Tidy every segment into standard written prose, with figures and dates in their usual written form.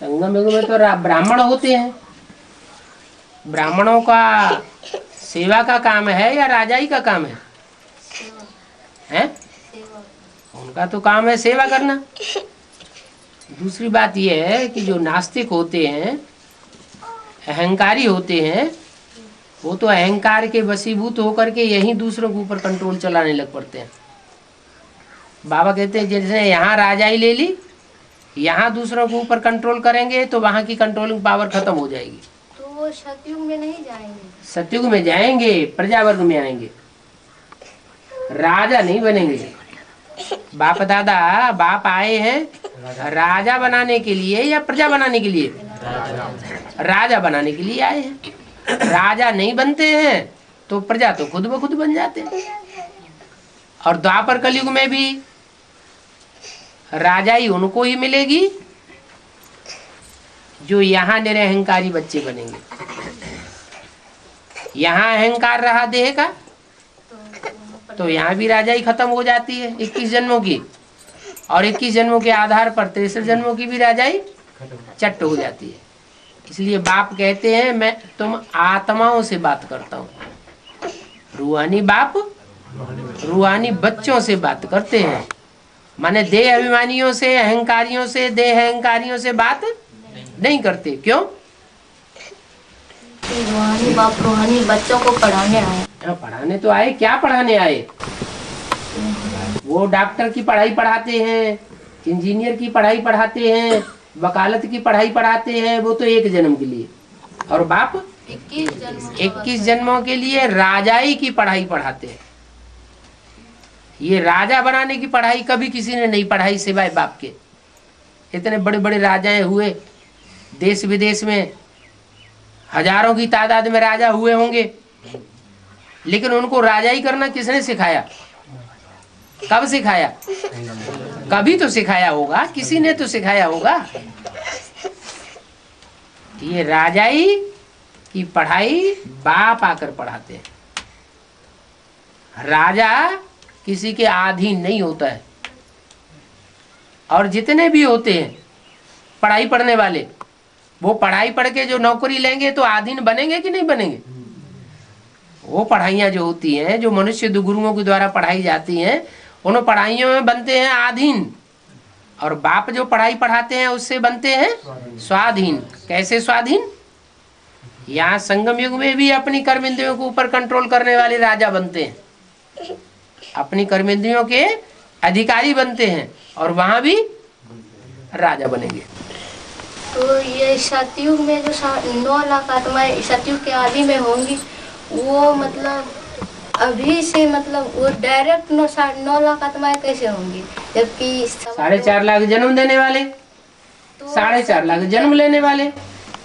संगम युग में तो ब्राह्मण होते हैं। ब्राह्मणों का सेवा का काम है या राजाई का काम है? हैं? उनका तो काम है सेवा करना। दूसरी बात यह है कि जो नास्तिक होते हैं, अहंकारी होते हैं, वो तो अहंकार के वशीभूत होकर के यही दूसरों के ऊपर कंट्रोल चलाने लग पड़ते हैं। बाबा कहते हैं जैसे यहाँ राजाई ले ली, यहाँ दूसरों के ऊपर कंट्रोल करेंगे तो वहाँ की कंट्रोलिंग पावर खत्म हो जाएगी। तो वो सतयुग में नहीं जाएंगे? सतयुग में जाएंगे, प्रजा वर्ग में आएंगे, राजा नहीं बनेंगे। बाप दादा बाप आए हैं राजा बनाने के लिए या प्रजा बनाने के लिए? राजा बनाने के लिए आए हैं। राजा नहीं बनते हैं तो प्रजा तो खुद ब खुद बन जाते हैं। और द्वापर कलयुग में भी राजाई उनको ही मिलेगी जो यहाँ निरअहंकारी बच्चे बनेंगे। यहाँ अहंकार रहा देह का तो यहाँ भी राजाई खत्म हो जाती है 21 जन्मों की, और 21 जन्मों के आधार पर 63 जन्मों की भी राजाई चट्ट हो जाती है। इसलिए बाप कहते हैं मैं तुम आत्माओं से बात करता हूँ। रूहानी बाप रूहानी बच्चों से बात करते हैं, माने देह अभिमानियों से, अहंकारियों से, देह अहंकारियों से बात नहीं करते। क्यों? रूहानी बाप रूहानी बच्चों को पढ़ाने आए। पढ़ाने तो आए, क्या पढ़ाने आए? वो डॉक्टर की पढ़ाई पढ़ाते हैं, इंजीनियर की पढ़ाई पढ़ाते हैं, वकालत की पढ़ाई पढ़ाते हैं, वो तो 1 जन्म के लिए। और बाप 21 जन्मों के लिए राजाई की पढ़ाई पढ़ाते हैं। ये राजा बनाने की पढ़ाई कभी किसी ने नहीं पढ़ाई सिवाय बाप के। इतने बड़े बड़े राजाएं हुए, देश विदेश में हजारों की तादाद में राजा हुए होंगे, लेकिन उनको राजाई करना किसने सिखाया? कब सिखाया? कभी तो सिखाया होगा, किसी ने तो सिखाया होगा। ये राजाई की पढ़ाई बाप आकर पढ़ाते हैं। राजा किसी के अधीन नहीं होता है। और जितने भी होते हैं पढ़ाई पढ़ने वाले, वो पढ़ाई पढ़ के जो नौकरी लेंगे तो अधीन बनेंगे कि नहीं बनेंगे? वो पढ़ाइयाँ जो होती हैं, जो मनुष्य गुरुओं के द्वारा पढ़ाई जाती हैं, उन पढ़ाइयों में बनते हैं अधीन। और बाप जो पढ़ाई पढ़ाते हैं उससे बनते हैं स्वाधीन। कैसे स्वाधीन? यहाँ संगम युग में भी अपनी कर्मेंद्रियों के ऊपर कंट्रोल करने वाले राजा बनते हैं, अपनी कर्मेंद्रियों के अधिकारी बनते हैं, और वहां भी राजा बनेंगे। तो ये सतयुग में जो 9 लाख आत्माएं सतयुग के आदि में होंगी, वो मतलब अभी से मतलब वो डायरेक्ट 9 लाख आत्माएं कैसे होंगी? जबकि 4.5 लाख जन्म देने वाले, तो 4.5 लाख जन्म लेने वाले।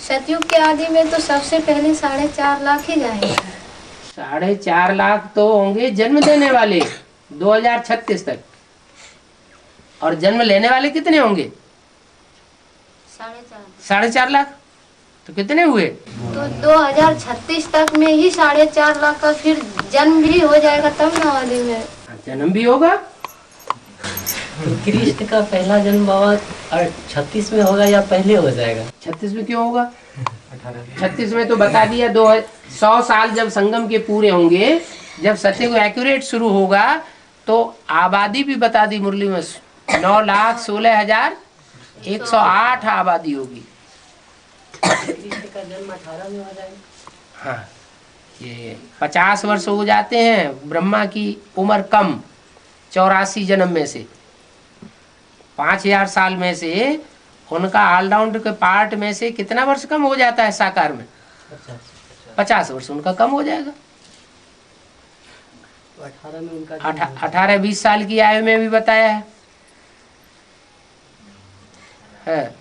सतयुग के आदि में तो सबसे पहले 4.5 लाख ही जाएंगे। 4.5 लाख तो होंगे जन्म देने वाले 2036 तक। और जन्म लेने वाले कितने होंगे? 4.5 लाख। तो कितने हुए? तो 2036 तक में ही 4.5 लाख का फिर जन्म भी हो जाएगा, तब ना वाले में जन्म भी होगा। तो कृष्ण का पहला जन्म बाबा और 36 में होगा या पहले हो जाएगा? 36 में क्यों होगा? 36 में तो बता दिया 100 साल जब संगम के पूरे होंगे, जब सत्युग एक्यूरेट शुरू होगा, तो आबादी भी बता दी मुरली में 9,16,108 आबादी होगी। कृष्ण का जन्म 18 में हो जाएगा। हाँ, ये 50 वर्ष हो जाते हैं। ब्रह्मा की उम्र कम, 84 जन्म में से 5000 साल में से उनका ऑलराउंड के पार्ट में से कितना वर्ष कम हो जाता है? साकार में 50 वर्ष उनका कम हो जाएगा। 18 में उनका 18-20 साल की आयु में भी बताया है।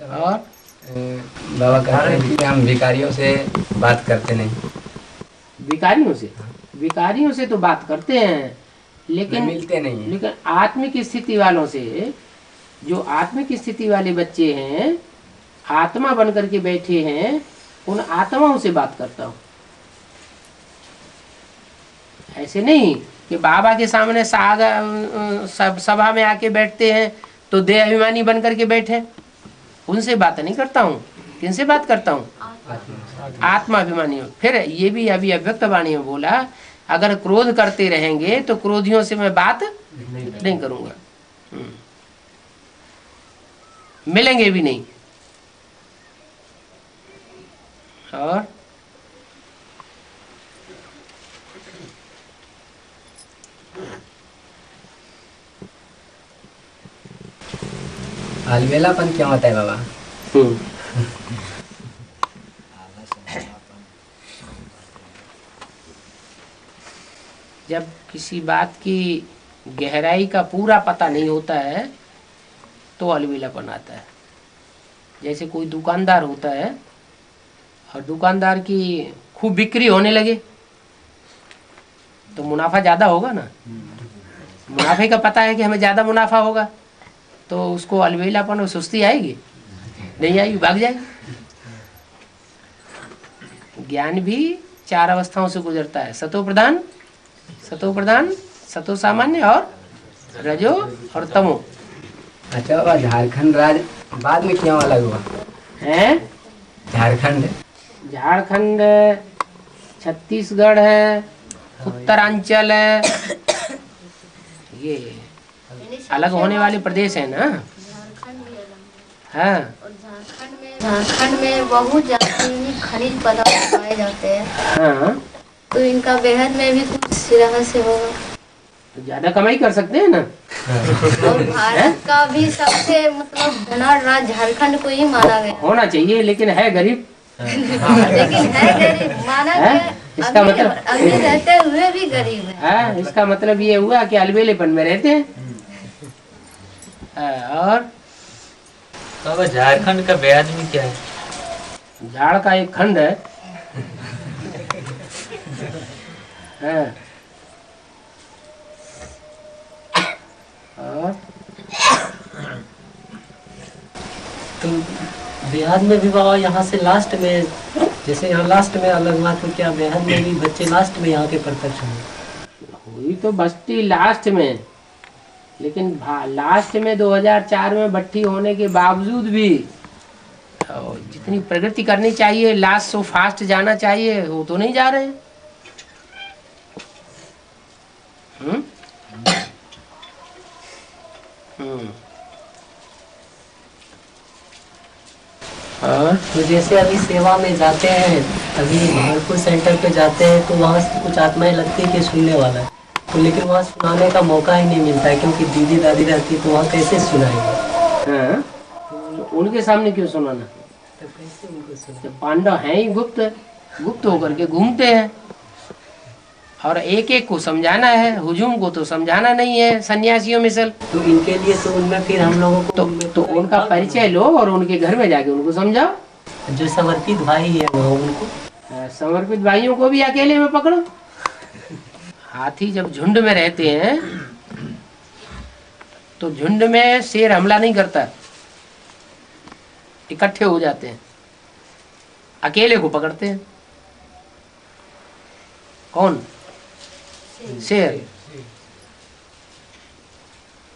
और बाबा कहते हैं कि हम भिखारियों से बात करते नहीं। विकारियों से तो बात करते हैं, लेकिन मिलते नहीं हैं। लेकिन आत्मिक स्थिति वालों से, जो आत्मिक स्थिति वाले बच्चे हैं, आत्मा बन करके बैठे हैं, उन आत्माओं से बात करता हूँ। ऐसे नहीं कि बाबा के सामने सभा में आके बैठते हैं तो देह अभिमानी बन करके बैठे, उनसे बात नहीं करता हूँ। किनसे बात करता हूँ? आत्मा अभिमानी। फिर ये भी अभी अव्यक्त वाणी में बोला, अगर क्रोध करते रहेंगे तो क्रोधियों से मैं बात नहीं करूंगा, मिलेंगे भी नहीं। और अलबेलापन क्या होता है बाबा? जब किसी बात की गहराई का पूरा पता नहीं होता है तो अलबेलापन आता है। जैसे कोई दुकानदार होता है और दुकानदार की खूब बिक्री होने लगे तो मुनाफा ज्यादा होगा ना, मुनाफे का पता है कि हमें ज्यादा मुनाफा होगा, तो उसको अलबेलापन और सुस्ती आएगी नहीं? आएगी, भाग जाएगी। ज्ञान भी 4 अवस्थाओं से गुजरता है, सतो प्रधान, सतो सामान्य और रजो और तमो। अच्छा बाबा, झारखंड राज्य बाद में क्यों अलग हुआ है? झारखंड छत्तीसगढ़ है, उत्तरांचल है, ये अलग होने वाले प्रदेश है ना। झारखंड भी अलग हाँ, और झारखंड में बहुत ज्यादा खनिज पदार्थ पाए जाते हैं। हाँ, तो इनका बेहद में भी कुछ रहस्य होगा। तो ज्यादा कमाई कर सकते हैं ना। और भारत का भी सबसे मतलब धनाढ़ राज्य झारखंड को ही माना गया, होना चाहिए, लेकिन है गरीब। लेकिन है गरीब माना है? गया। इसका मतलब अमीर रहते हुए भी गरीब है। हाँ, इसका मतलब ये हुआ कि अलबेलेपन में रहते हैं। और बाबा झारखंड का बेहद में क्या है? झाड़ का एक खंड है। हाँ। और तो बेहद में भी बाबा यहाँ से लास्ट में, जैसे यहाँ लास्ट में अलग हुआ, तो क्या बेहद में भी बच्चे लास्ट में यहाँ के प्रत्यक्ष हुए? हुई तो बस्ती लास्ट में, लेकिन लास्ट में 2004 में भट्टी होने के बावजूद भी जितनी प्रगति करनी चाहिए, लास्ट सो फास्ट जाना चाहिए, वो तो नहीं जा रहे। तो जैसे अभी सेवा में जाते हैं, अभी भरतपुर सेंटर पे जाते हैं, तो वहाँ से कुछ आत्माएं लगती है कि सुनने वाला है, तो लेकिन वहाँ सुनाने का मौका ही नहीं मिलता है, क्योंकि दीदी दादी रहती है, तो वहाँ कैसे सुनाएंगे? हाँ, तो उनके सामने क्यों सुनाना? तो कैसे उनको सुना? जब पांडव हैं ही गुप्त होकर के घूमते हैं, और एक एक को समझाना है, हुजूम को तो समझाना नहीं है सन्यासियों में से। तो इनके लिए तो उनमें फिर हम लोगों को तो उनका परिचय लो और उनके घर में जाके उनको समझाओ। जो समर्पित भाई है वहाँ उनको, समर्पित भाइयों को भी अकेले में पकड़ो। हाथी जब झुंड में रहते हैं तो झुंड में शेर हमला नहीं करता, इकट्ठे हो जाते हैं, अकेले को पकड़ते हैं। कौन? शेर।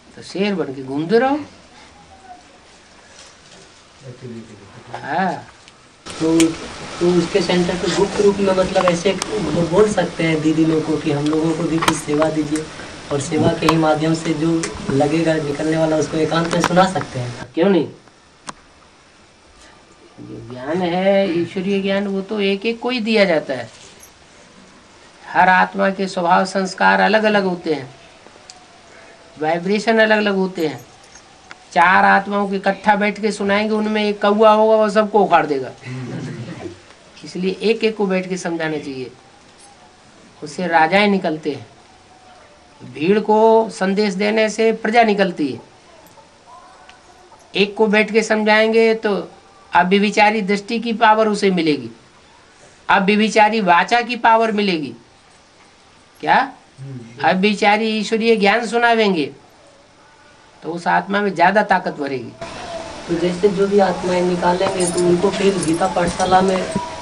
तो शेर बन के घूमते रहो। हाँ, तो उसके सेंटर पे गुप्त रूप में मतलब ऐसे वो बोल सकते हैं दीदी लोगों को कि हम लोगों को भी कुछ सेवा दीजिए, और सेवा के ही माध्यम से जो लगेगा निकलने वाला उसको एकांत में सुना सकते हैं। क्यों नहीं? जो ज्ञान है ईश्वरीय ज्ञान, वो तो एक एक को ही दिया जाता है। हर आत्मा के स्वभाव संस्कार अलग अलग होते हैं, वाइब्रेशन अलग अलग होते हैं। 4 आत्माओं के इकट्ठा बैठ के सुनाएंगे, उनमें एक कौआ होगा, वो सबको उखाड़ देगा। इसलिए एक एक को बैठ के समझाना चाहिए, उससे राजाएं निकलते हैं। भीड़ को संदेश देने से प्रजा निकलती है। एक को बैठ के समझाएंगे तो अव्यभिचारी दृष्टि की पावर उसे मिलेगी, अव्यभिचारी वाचा की पावर मिलेगी। क्या? अव्यभिचारी ईश्वरीय ज्ञान सुनावेंगे तो उस आत्मा में ज्यादा ताकत भरेगी। तो जैसे जो भी आत्माएं निकालेंगे तो उनको फिर गीता पाठशाला में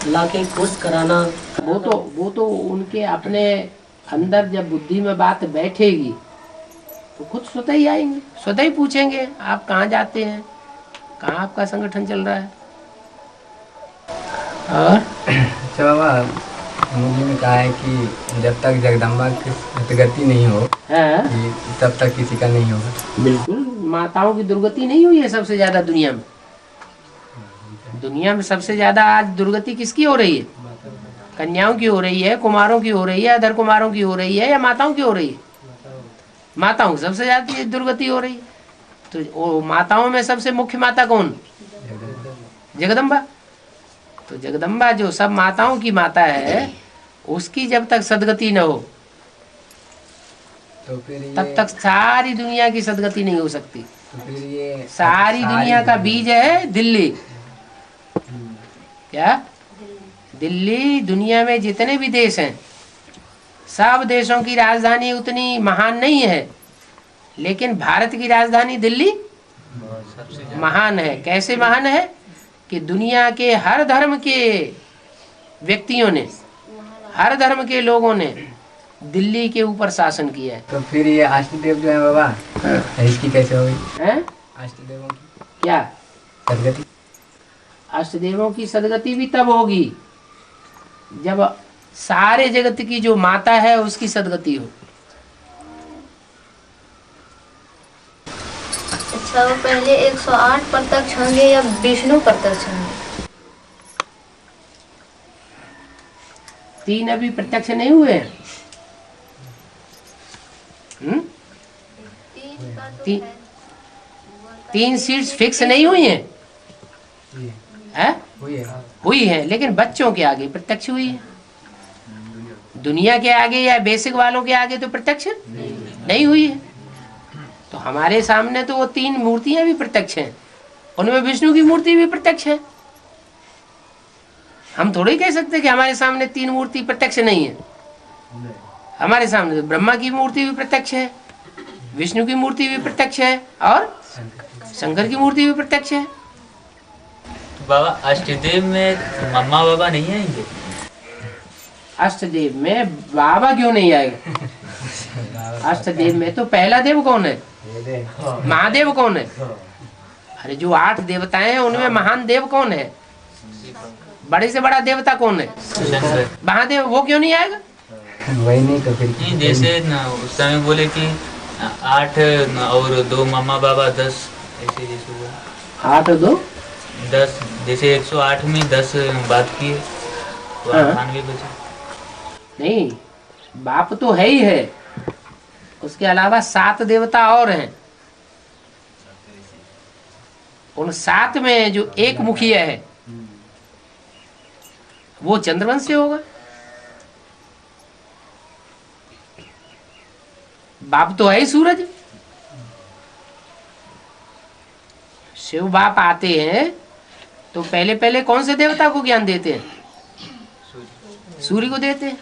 लाके कोर्स कराना, वो तो उनके अपने अंदर जब बुद्धि में बात बैठेगी वो खुद स्वतः ही आएंगे, स्वतः ही पूछेंगे आप कहाँ जाते हैं, कहाँ आपका संगठन चल रहा है। और अच्छा बाबा, मुझे ने कहा है कि जब तक जगदम्बा की सदगति नहीं हो हाँ कि तब तक किसी का नहीं होगा। बिल्कुल, माताओं की दुर्गति नहीं हुई है सबसे ज्यादा दुनिया में। दुनिया में सबसे ज्यादा आज दुर्गति किसकी हो रही है? कन्याओं की हो रही है, कुमारों की हो रही है, अधर कुमारों की हो रही है, या माताओं की हो रही है? माताओं की सबसे ज्यादा दुर्गति हो रही है। तो वो माताओं में सबसे मुख्य माता कौन? जगदम्बा। तो जगदम्बा जो सब माताओं की माता है, उसकी जब तक सदगति न हो तो फिर ये तब तक सारी दुनिया की सदगति नहीं हो सकती। तो फिर ये सारी दुनिया का बीज है दिल्ली। क्या? दिल्ली। दुनिया में जितने भी देश हैं, सब देशों की राजधानी उतनी महान नहीं है, लेकिन भारत की राजधानी दिल्ली महान है। कैसे महान है? कि दुनिया के हर धर्म के व्यक्तियों ने, हर धर्म के लोगों ने दिल्ली के ऊपर शासन किया है। तो फिर ये अष्टदेव जो है बाबा, इसकी कैसे होगी? हैं? अष्टदेवों की क्या? सदगति? अष्टदेवों की सदगति भी तब होगी जब सारे जगत की जो माता है उसकी सदगति हो। अच्छा, वो पहले 108 प्रत्यक्ष होंगे या विष्णु प्रत्यक्ष होंगे? 3 अभी प्रत्यक्ष नहीं हुए हैं। तीन का तो ती- है। 3 सीट्स फिक्स नहीं हुई हैं, है? हुई है। हुई है, लेकिन बच्चों के आगे प्रत्यक्ष हुई है। दुनिया के आगे या बेसिक वालों के आगे तो प्रत्यक्ष नहीं हुई है। तो हमारे सामने तो वो 3 मूर्तियां भी प्रत्यक्ष हैं, उनमें विष्णु की मूर्ति भी प्रत्यक्ष है। हम थोड़ी कह सकते कि हमारे सामने 3 मूर्ति प्रत्यक्ष नहीं है। हमारे सामने तो ब्रह्मा की मूर्ति भी प्रत्यक्ष है, विष्णु की मूर्ति भी प्रत्यक्ष है, और शंकर की मूर्ति भी प्रत्यक्ष है। बाबा अष्टदेव में मम्मा बाबा नहीं आएंगे? अष्टदेव में बाबा क्यों नहीं आएगा? अष्टदेव में तो पहला देव कौन है? महादेव कौन है? अरे जो 8 देवताएं हैं उनमें महान देव कौन है? बड़े से बड़ा देवता कौन है? शंकर। महादेव। वो क्यों नहीं आएगा? वही नहीं तो फिर नहीं, जैसे न, उस समय बोले कि 8 और 2 मम्मा बाबा 10, ऐसे जैसे बोले 8 और 2 10, जैसे 108 में 10 बात किए तो हाँ। 98 बचे। नहीं, बाप तो है ही है, उसके अलावा 7 देवता और हैं। उन 7 में जो एक मुखिया है वो चंद्रवंश से होगा। बाप तो है ही सूरज। शिव बाप आते हैं तो पहले पहले कौन से देवता को ज्ञान देते हैं? सूर्य को देते हैं।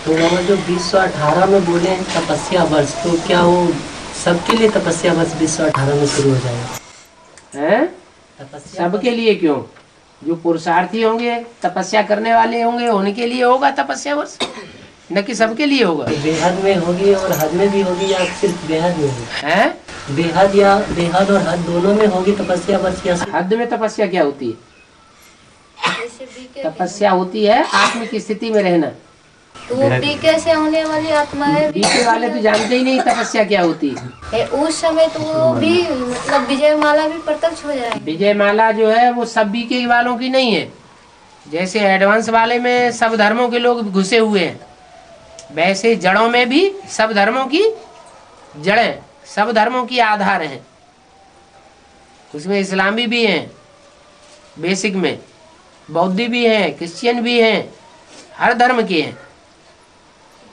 तो वहाँ जो 218 में बोले हैं तपस्या वर्ष, तो क्या वो सबके लिए तपस्या वर्ष 218 में शुरू हो जाएगा? हैं? तपस्या सबके लिए क्यों? जो पुरुषार्थी होंगे, तपस्या करने वाले होंगे, उनके लिए होगा तपस्या वर्ष, न कि सबके लिए होगा। बेहद में होगी और हद में भी होगी, या सिर्फ बेहद में होगी? हैं? बेहद और हद दोनों में होगी तपस्या वर्ष, या सिर्फ हद में तपस्या क्या होती है? जैसे बीके तपस्या होती है आत्म की स्थिति में रहना। तो वो बीके से होने वाली आत्मा है। बीते वाले तो जानते ही नहीं तपस्या क्या होती है। उस समय तो वो भी मतलब विजय माला भी प्रत्यक्ष हो जाएगी। विजय माला जो है वो सब बीके वालों की नहीं है। जैसे एडवांस वाले में सब धर्मों के लोग घुसे हुए हैं, वैसे जड़ों में भी सब धर्मों की जड़ें, सब धर्मों की आधार हैं। उसमें इस्लामी भी हैं, बेसिक में बौद्धी भी हैं, क्रिश्चियन भी हैं, हर धर्म के हैं।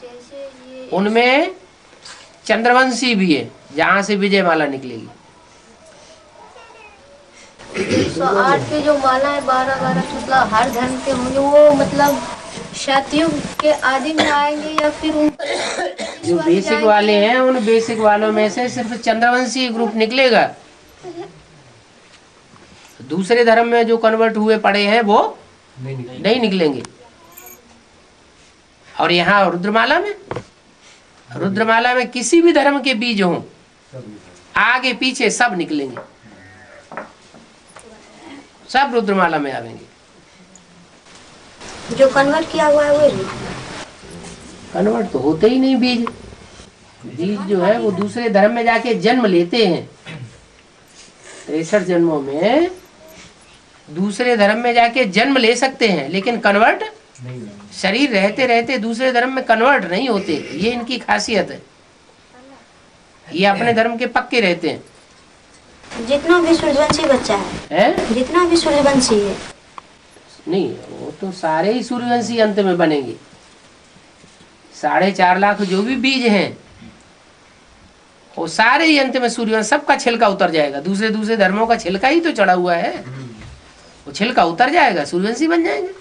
जैसे ये उनमें चंद्रवंशी भी है, जहाँ से विजय माला निकलेगी। 108 के जो माला है 12-12 मतलब हर धर्म के होंगे, वो मतलब सतयुग के आदि में आएंगे या फिर उन जो बेसिक वाले हैं उन बेसिक वालों में से सिर्फ चंद्रवंशी ग्रुप निकलेगा। दूसरे धर्म में जो कन्वर्ट हुए पड़े हैं वो नहीं निकलेंगे। और यहाँ रुद्रमाला में रुद्रमाला में किसी भी धर्म के बीज हों, आगे पीछे सब निकलेंगे, सब रुद्रमाला में आवेंगे। जो कन्वर्ट किया हुआ है वो कन्वर्ट तो होते ही नहीं बीज। बीज जो है वो दूसरे धर्म में जाके जन्म लेते हैं। 63 जन्मों में दूसरे धर्म में जाके जन्म ले सकते हैं, लेकिन कन्वर्ट शरीर रहते रहते दूसरे धर्म में कन्वर्ट नहीं होते। ये इनकी खासियत है, ये अपने धर्म के पक्के रहते हैं। जितना भी सूर्यवंशी बच्चा है, जितना भी सूर्यवंशी है, नहीं वो तो सारे ही सूर्यवंशी अंत में बनेंगे। 4.5 लाख जो भी बीज हैं वो सारे ही अंत में सूर्यवंश, सबका छिलका उतर जाएगा। दूसरे दूसरे धर्मों का छिलका ही तो चढ़ा हुआ है, वो छिलका उतर जाएगा, सूर्यवंशी बन जाएंगे।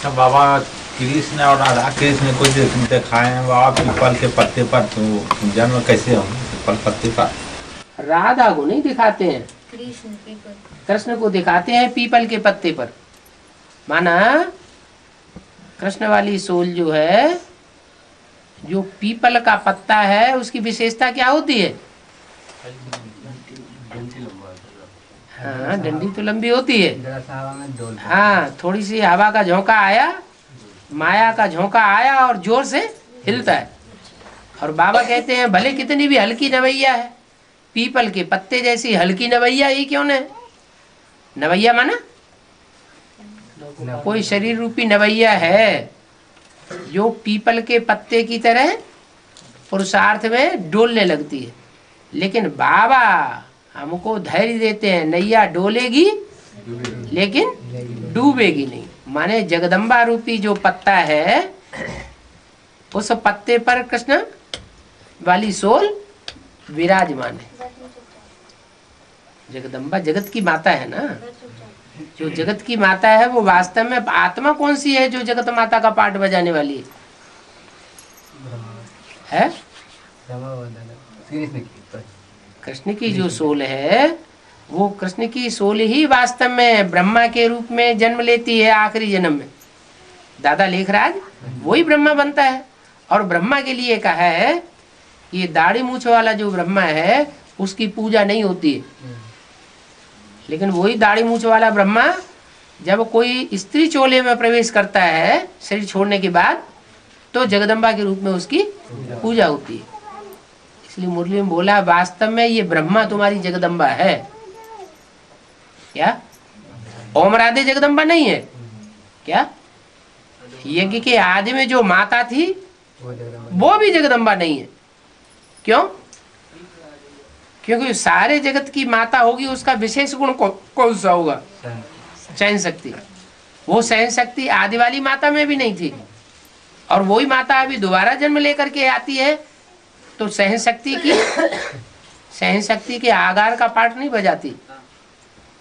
तो बाबा कृष्ण और राधा कृष्ण को दिखाए हैं बाबा पीपल के पत्ते पर, तो जन्म कैसे हो पीपल पत्ते पर? राधा को नहीं दिखाते हैं, कृष्ण कृष्ण को दिखाते हैं पीपल के पत्ते पर। माना कृष्ण वाली सोल जो है, जो पीपल का पत्ता है, उसकी विशेषता क्या होती है? हाँ, डंडी तो लंबी होती है। हाँ, थोड़ी सी हवा का झोंका आया, माया का झोंका आया और जोर से हिलता है। और बाबा कहते हैं भले कितनी भी हल्की नवैया है, पीपल के पत्ते जैसी हल्की नवैया ही क्यों न? नवैया माना कोई शरीर रूपी नवैया है जो पीपल के पत्ते की तरह पुरुषार्थ में डोलने लगती है। लेकिन बाबा हमको धैर्य देते हैं, नैया डोलेगी लेकिन डूबेगी नहीं। माने जगदम्बा रूपी जो पत्ता है, उस पत्ते पर कृष्ण वाली सोल विराजमान है। जगदम्बा जगत की माता है ना, जो जगत की माता है वो वास्तव में आत्मा कौन सी है जो जगत माता का पाठ बजाने वाली है? कृष्ण की जो सोल है, वो कृष्ण की सोल ही वास्तव में ब्रह्मा के रूप में जन्म लेती है। आखिरी जन्म में दादा लेखराज वही ब्रह्मा बनता है। और ब्रह्मा के लिए कहा है ये दाढ़ी मूछ वाला जो ब्रह्मा है उसकी पूजा नहीं होती है, लेकिन वही दाढ़ी मूछ वाला ब्रह्मा जब कोई स्त्री चोले में प्रवेश करता है शरीर छोड़ने के बाद, तो जगदम्बा के रूप में उसकी पूजा होती है। इसलिए मुरली में बोला वास्तव में ये ब्रह्मा तुम्हारी जगदम्बा है। क्या ओम राधे जगदम्बा नहीं है क्या? यज्ञ के आदि में जो माता थी वो भी जगदम्बा नहीं है। क्यों? क्योंकि सारे जगत की माता होगी, उसका विशेष गुण कौन सा होगा? सहन शक्ति। वो सहन शक्ति आदि वाली माता में भी नहीं थी, और वही माता अभी दोबारा जन्म लेकर के आती है, तो सहन शक्ति के आगार का पाठ नहीं बजाती,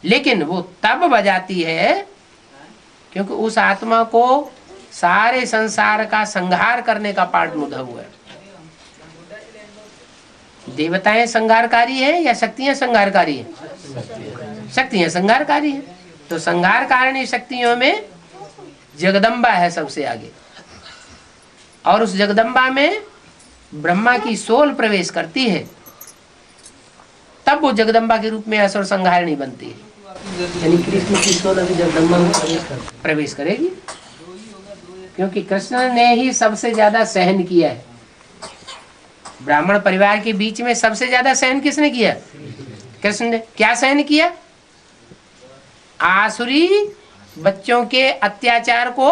लेकिन वो तब बजाती है क्योंकि उस आत्मा को सारे संसार का संहार करने का पाठ मुद्दा हुआ है। देवताएं संहारकारी है या शक्तियां संहारकारी है? शक्तियां संहारकारी है। तो संहार कारिणी शक्तियों में जगदम्बा है सबसे आगे, और उस जगदम्बा में ब्रह्मा की सोल प्रवेश करती है, तब वो जगदम्बा के रूप में असुर संहारिणी बनती है। यानी कृष्ण की सोल अभी जगदम्बा में प्रवेश करेगी, क्योंकि कृष्ण ने ही सबसे ज्यादा सहन किया है। ब्राह्मण परिवार के बीच में सबसे ज्यादा सहन किसने किया? कृष्ण ने। क्या सहन किया? आसुरी बच्चों के अत्याचार को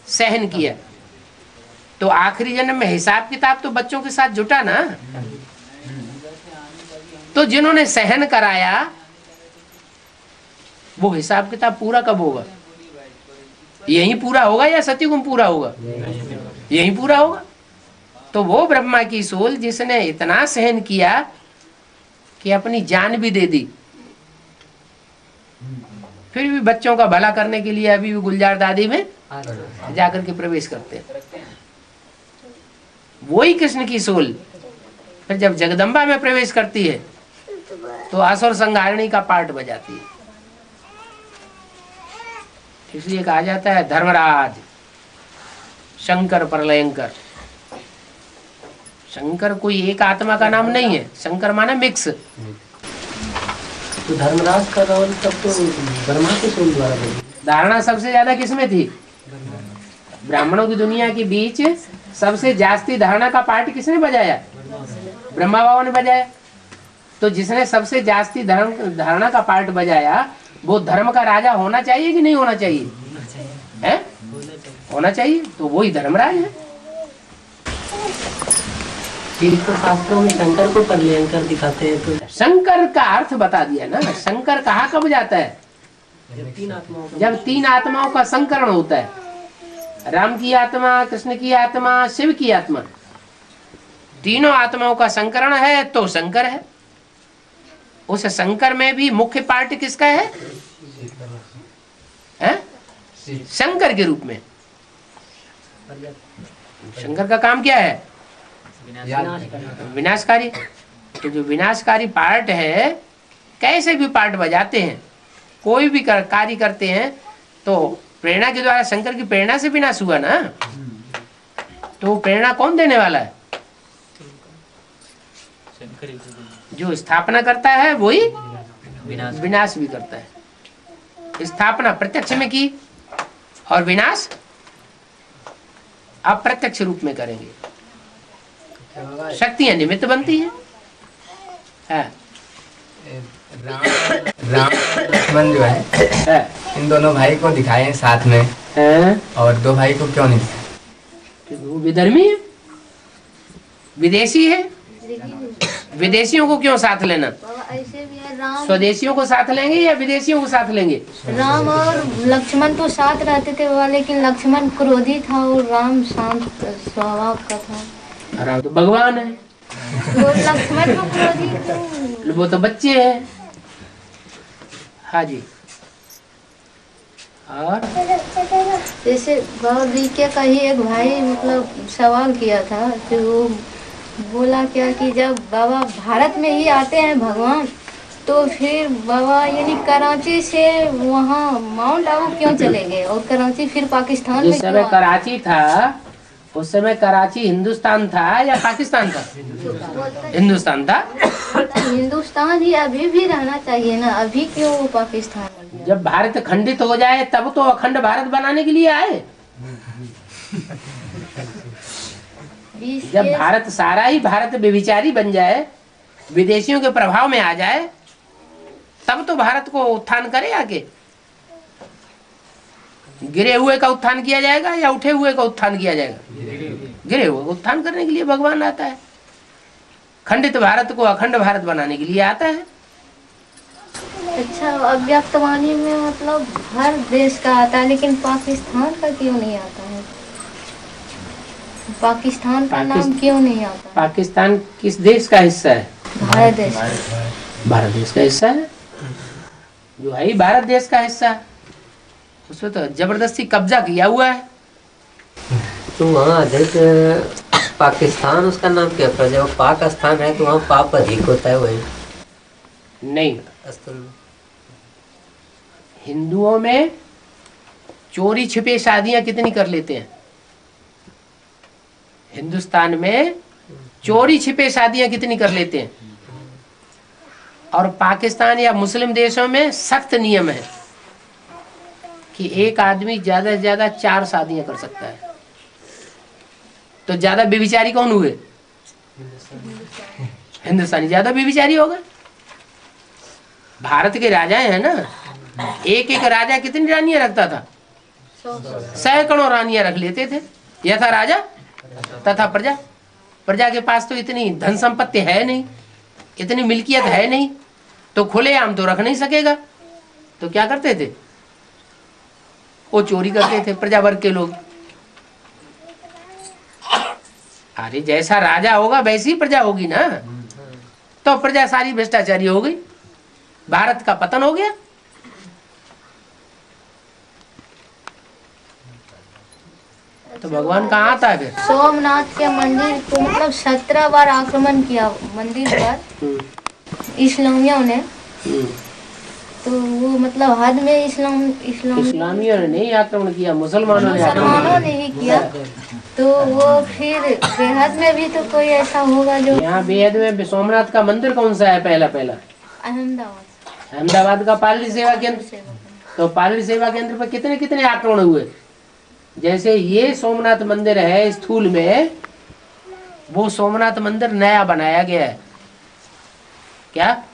सहन किया। तो आखिरी जन्म में हिसाब किताब तो बच्चों के साथ जुटा ना। तो जिन्होंने सहन कराया वो हिसाब किताब पूरा कब होगा? यही पूरा होगा या सत्ययुग में पूरा होगा? यही पूरा होगा। तो वो ब्रह्मा की सोल जिसने इतना सहन किया कि अपनी जान भी दे दी, फिर भी बच्चों का भला करने के लिए अभी भी गुलजार दादी में जाकर के प्रवेश करते हैं। वही कृष्ण की सोल फिर जब जगदम्बा में प्रवेश करती है तो असुर संहारिणी का पार्ट बजाती है। इसलिए कहा जाता है धर्मराज शंकर प्रलयंकर। शंकर कोई एक आत्मा का नाम नहीं है, शंकर माना मिक्स। तो धर्मराज का रोल तब तो ब्रह्मा के सूर्य द्वारा बनी। धारणा सबसे ज्यादा किसमें थी? ब्राह्मणों की दुनिया के बीच सबसे जास्ती धारणा का पार्ट किसने बजाया? ब्रह्मा बाबा ने बजाया। तो जिसने सबसे जास्ती धारणा का पार्ट बजाया वो धर्म का राजा होना चाहिए कि नहीं होना चाहिए? है होना चाहिए। तो वही धर्मराज है। फिर तो शास्त्रों में शंकर को प्रलयंकर दिखाते हैं। तो शंकर का अर्थ बता दिया ना। शंकर कहाँ कब जाता है? जब तीन आत्माओं का संकरण होता है। राम की आत्मा, कृष्ण की आत्मा, शिव की आत्मा, तीनों आत्माओं का संकरण है तो शंकर है। उस शंकर में भी मुख्य पार्ट किसका है? शंकर के रूप में। शंकर का काम क्या है? विनाशकारी। तो जो विनाशकारी पार्ट है, कैसे भी पार्ट बजाते हैं, कोई भी कार्य करते हैं तो प्रेरणा के द्वारा, शंकर की प्रेरणा से विनाश हुआ ना। तो प्रेरणा कौन देने वाला है? जो स्थापना करता है वही विनाश भी करता है। स्थापना प्रत्यक्ष में की और विनाश अप्रत्यक्ष रूप में करेंगे। शक्तियां निमित्त बनती हैं। राम लक्ष्मण जो है इन दोनों भाई को दिखाए हैं साथ में, और दो भाई को क्यों नहीं? वो विधर्मी है, विदेशी है। विदेशियों को क्यों साथ लेना? ऐसे भी है, राम स्वदेशियों को साथ लेंगे या विदेशियों को साथ लेंगे? राम और लक्ष्मण तो साथ रहते थे लेकिन लक्ष्मण क्रोधी था और राम शांत स्वभाव का था। राम तो भगवान है, वो लक्ष्मण को क्रोधी क्यों? वो तो बच्चे हैं। हाँ जी। और जैसे गौरीके का ही एक भाई मतलब सवाल किया था कि वो बोला क्या कि जब बाबा भारत में ही आते हैं भगवान, तो फिर बाबा यानी कराची से वहाँ माउंट आबू क्यों चले गए और कराची फिर पाकिस्तान में जिस समय कराची था उस समय कराची हिंदुस्तान था या पाकिस्तान था? हिंदुस्तान था। हिंदुस्तान ही अभी भी रहना चाहिए ना, अभी क्यों वो पाकिस्तान में गया? जब भारत खंडित हो जाए तब तो अखंड भारत बनाने के लिए आए। जब भारत सारा ही भारत व्यभिचारी बन जाए, विदेशियों के प्रभाव में आ जाए, तब तो भारत को उत्थान करे आके। गिरे हुए का उत्थान किया जाएगा या उठे हुए का उत्थान किया जाएगा? गिरे हुए का उत्थान करने के लिए भगवान आता है। खंडित भारत को अखंड भारत बनाने के लिए आता है। अच्छा, अव्यक्तवाणी में मतलब हर देश का आता है लेकिन पाकिस्तान का क्यों नहीं आता है? पाकिस्तान का नाम क्यों नहीं आता? पाकिस्तान किस देश का हिस्सा है? भारत देश। भारत देश का हिस्सा है, जो है ही भारत देश का हिस्सा। उसमें तो जबरदस्ती कब्जा किया हुआ है। तो वहाँ जैसे पाकिस्तान उसका नाम क्या है? जब पाकिस्तान है तो वहाँ पाप अधिक होता है, वही नहीं। असल में हिंदुओं में चोरी छिपे शादियां कितनी कर लेते हैं? हिंदुस्तान में चोरी छिपे शादियां कितनी कर लेते हैं? और पाकिस्तान या मुस्लिम देशों में सख्त नियम है कि एक आदमी ज्यादा से ज्यादा 4 शादियां कर सकता है। तो ज्यादा व्यभिचारी कौन हुए? हिंदुस्तानी ज्यादा व्यभिचारी हो गए। भारत के राजाएं हैं ना, एक एक राजा कितनी रानियां रखता था? सैकड़ों रानियां रख लेते थे। यथा राजा तथा प्रजा। प्रजा के पास तो इतनी धन संपत्ति है नहीं, इतनी मिल्कियत है नहीं, तो खुलेआम तो रख नहीं सकेगा। तो क्या करते थे? वो चोरी करते थे प्रजा वर्ग के लोग। अरे जैसा राजा होगा वैसी ही प्रजा होगी ना। तो प्रजा सारी भ्रष्टाचारी हो गई, भारत का पतन हो गया। तो भगवान कहाँ आता है फिर? सोमनाथ के मंदिर को मतलब 17 बार आक्रमण किया मंदिर पर इस्लामियों ने। तो वो मतलब हद में इस्लामियों ने नहीं आक्रमण किया, मुसलमानों ने मुसलमानों ने ही किया। तो वो फिर बेहद में भी तो कोई ऐसा होगा जो यहाँ बेहद में सोमनाथ का मंदिर कौन सा है? पहला अहमदाबाद का पालड़ी सेवा केंद्र। तो पालड़ी सेवा केंद्र पर कितने कितने आक्रमण हुए? जैसे ये सोमनाथ मंदिर है स्थूल में, वो सोमनाथ मंदिर नया बनाया गया है। क्या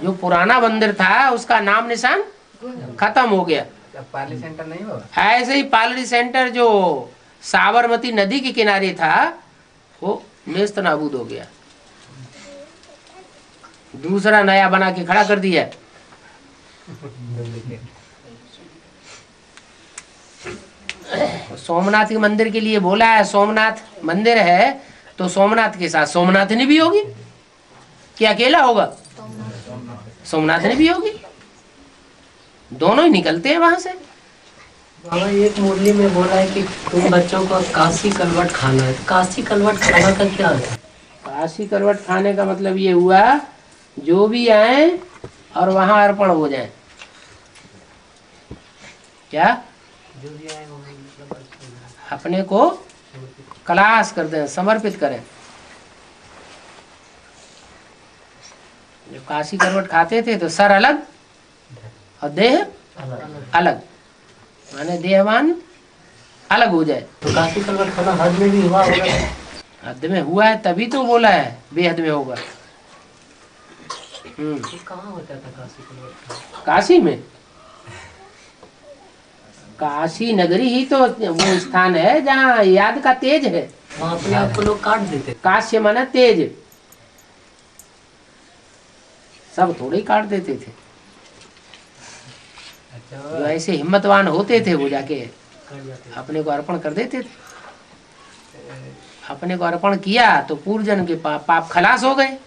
जो पुराना मंदिर था उसका नाम निशान खत्म हो गया। पार्ली सेंटर नहीं होगा? ऐसे ही पालड़ी सेंटर जो साबरमती नदी के किनारे था वो नेस्त नाबूद हो गया, दूसरा नया बना के खड़ा कर दिया। सोमनाथ के मंदिर के लिए बोला है, सोमनाथ मंदिर है तो सोमनाथ के साथ सोमनाथनी भी होगी। क्या अकेला होगा? सोमनाथनी भी होगी, दोनों ही निकलते हैं वहां से। बाबा एक मुरली में बोला है कि तुम बच्चों को काशी कलवट खाना है। काशी कलवट खाना का क्या अर्थ है? काशी करवट खाने का मतलब ये हुआ जो भी आए और वहां अर्पण हो जाए। क्या अपने को कलाश कर दें, समर्पित करें। जो काशी करवट खाते थे तो सर अलग और देह अलग, माने देहवान अलग हो जाए। तो काशी कलवट खाना हद में भी हुआ होगा? हद में हुआ है तभी तो बोला है बेहद में होगा। तो कहाँ होता था काशी कलवट खाना? काशी में, काशी नगरी ही तो वो स्थान है जहाँ याद का तेज है। वहाँ अपने आप को लोग काट देते। काश्य माना तेज, सब थोड़े ही काट देते थे। जो ऐसे हिम्मतवान होते थे वो जाके अपने को अर्पण कर देते थे। अपने को अर्पण किया तो पूर्व जन्म के पाप खलास हो गए,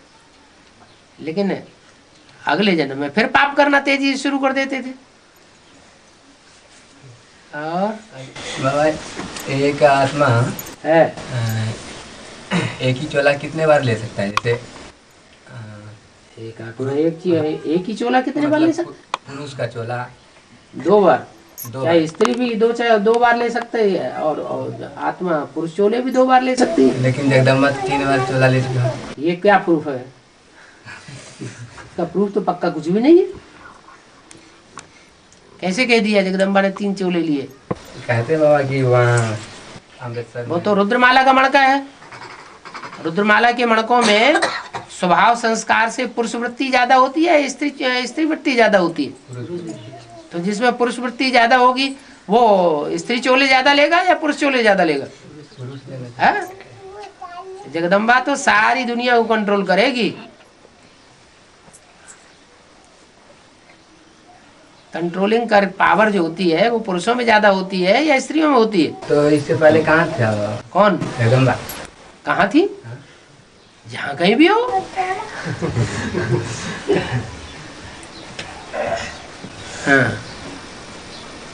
लेकिन अगले जन्म में फिर पाप करना तेजी से शुरू कर देते थे। और बाबा एक आत्मा है एक ही चोला कितने बार ले सकता है? जैसे एक आत्मा एक ही चोला कितने बार ले सकते? पुरुष का चोला 2 बार। दो चाहे स्त्री भी चाहे 2 बार ले सकते है, और आत्मा पुरुष चोले भी 2 बार ले सकती है। लेकिन जगदम्बा 3 बार चोला ले चुका है। ये क्या प्रूफ है? इसका प्रूफ तो पक्का कुछ भी नहीं है। कैसे कह दिया जगदम्बा ने 3 चोले लिए? कहते बाबा कि वहाँ अमृतसर वो तो रुद्रमाला का मणका है। रुद्रमाला के मणकों में स्वभाव संस्कार से पुरुष वृत्ति ज्यादा होती है, स्त्री वृत्ति ज्यादा होती है। तो जिसमें पुरुष वृत्ति ज्यादा होगी वो स्त्री चोले ज्यादा लेगा या पुरुष चोले ज्यादा लेगा? जगदम्बा तो सारी दुनिया को कंट्रोल करेगी। कंट्रोलिंग कर पावर जो होती है वो पुरुषों में ज्यादा होती है या स्त्रियों में होती है? तो इससे पहले कहाँ था बाबा? कौन? जगदम्बा कहाँ थी? जहाँ कहीं भी हो। हाँ।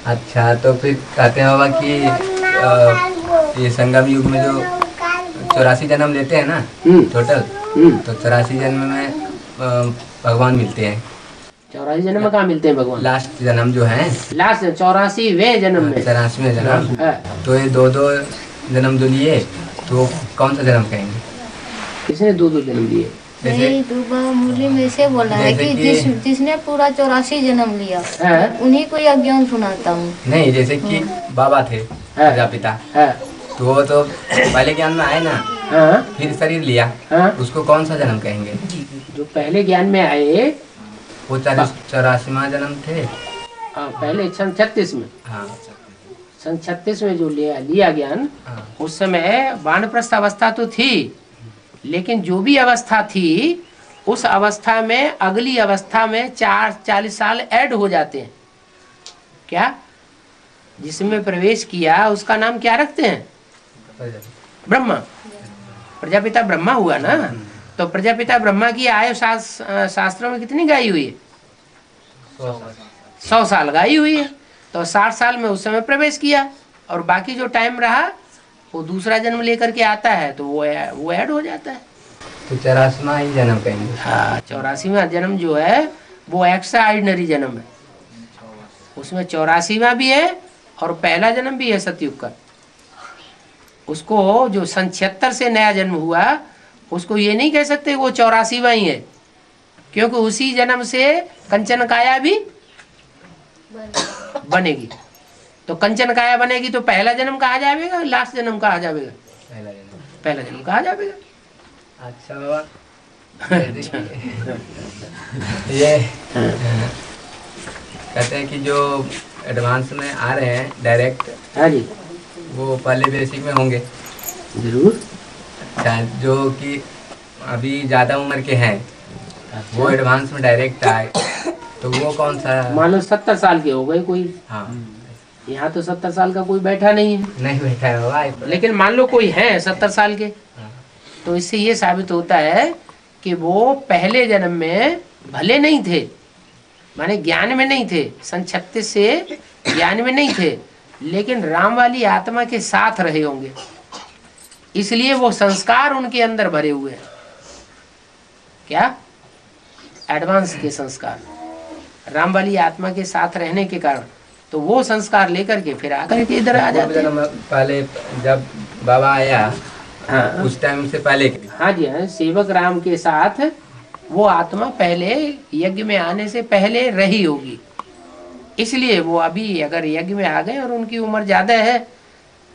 अच्छा, तो फिर कहते हैं बाबा कि ये संगम युग में जो 84 जन्म लेते हैं ना टोटल, तो 84 जन्म में भगवान मिलते हैं। 84 जन्म में कहाँ मिलते हैं भगवान? लास्ट जन्म जो है, लास्ट 84वें जन्म में। 84वें जन्म। तो ये 2-2 जन्म जो लिए तो कौन सा जन्म कहेंगे? किसने 2-2 जन्म लिए? नहीं, दुबा मुरली में से बोला है कि जिसने पूरा 84 जन्म लिया उन्हीं को यह ज्ञान सुनाता हूँ। नहीं, जैसे कि बाबा थे प्रजापिता, तो वो तो पहले ज्ञान में आए ना, फिर शरीर लिया, उसको कौन सा जन्म कहेंगे? जो पहले ज्ञान में आए वो 84वां जन्म थे। पहले सन 36 में। हाँ, सन 36 में जो लिया ज्ञान, उस समय वानप्रस्थ अवस्था तो थी, लेकिन जो भी अवस्था थी उस अवस्था में अगली अवस्था में 40 साल ऐड हो जाते हैं। क्या? जिसमें प्रवेश किया उसका नाम क्या रखते हैं? ब्रह्मा। प्रजापिता ब्रह्मा हुआ ना। तो प्रजापिता ब्रह्मा की आयु शास्त्रों में कितनी गाई हुई है? 100 साल गाई हुई है। तो 60 साल में उस समय प्रवेश किया, और बाकी जो टाइम रहा वो दूसरा जन्म लेकर के आता है तो वो ऐड हो जाता है। तो 84वां ही जन्म कहेंगे। हाँ, 84वां जन्म जो है वो एक्स्ट्रा ऑर्डिनरी जन्म है, उसमें 84वां भी है और पहला जन्म भी है सतयुग का। उसको जो सन 76 से नया जन्म हुआ उसको ये नहीं कह सकते वो 84वां ही है, क्योंकि उसी जन्म से कंचन काया भी बनेगी। तो कंचन काया बनेगी तो पहला जन्म कहा जाएगा, लास्ट जन्म कहा जाएगा, पहला जन्म कहा जाएगा। अच्छा बाबा ये कहते हैं कि जो एडवांस में आ रहे हैं डायरेक्ट, हाँ जी, वो पहले बेसिक में होंगे जरूर। अच्छा, जो कि अभी ज़्यादा उम्र के हैं वो एडवांस में डायरेक्ट आए तो वो कौन सा? मान लो 70 साल के हो गए कोई, हाँ यहाँ तो 70 साल का कोई बैठा नहीं है, नहीं बैठा है बाबा, लेकिन मान लो कोई है 70 साल के, तो इससे ये साबित होता है कि वो पहले जन्म में भले नहीं थे, माने ज्ञान में नहीं थे, सन 36 से ज्ञान में नहीं थे, लेकिन राम वाली आत्मा के साथ रहे होंगे, इसलिए वो संस्कार उनके अंदर भरे हुए हैं। क्या? एडवांस के संस्कार, राम वाली आत्मा के साथ रहने के कारण, तो वो संस्कार लेकर के फिर आकर के इधर आ जाते हैं। पहले जब बाबा आया, हाँ, उस टाइम से पहले। हाँ जी, हाँ, सेवक राम के साथ वो आत्मा पहले यज्ञ में आने से पहले रही होगी, इसलिए वो अभी अगर यज्ञ में आ गए और उनकी उम्र ज्यादा है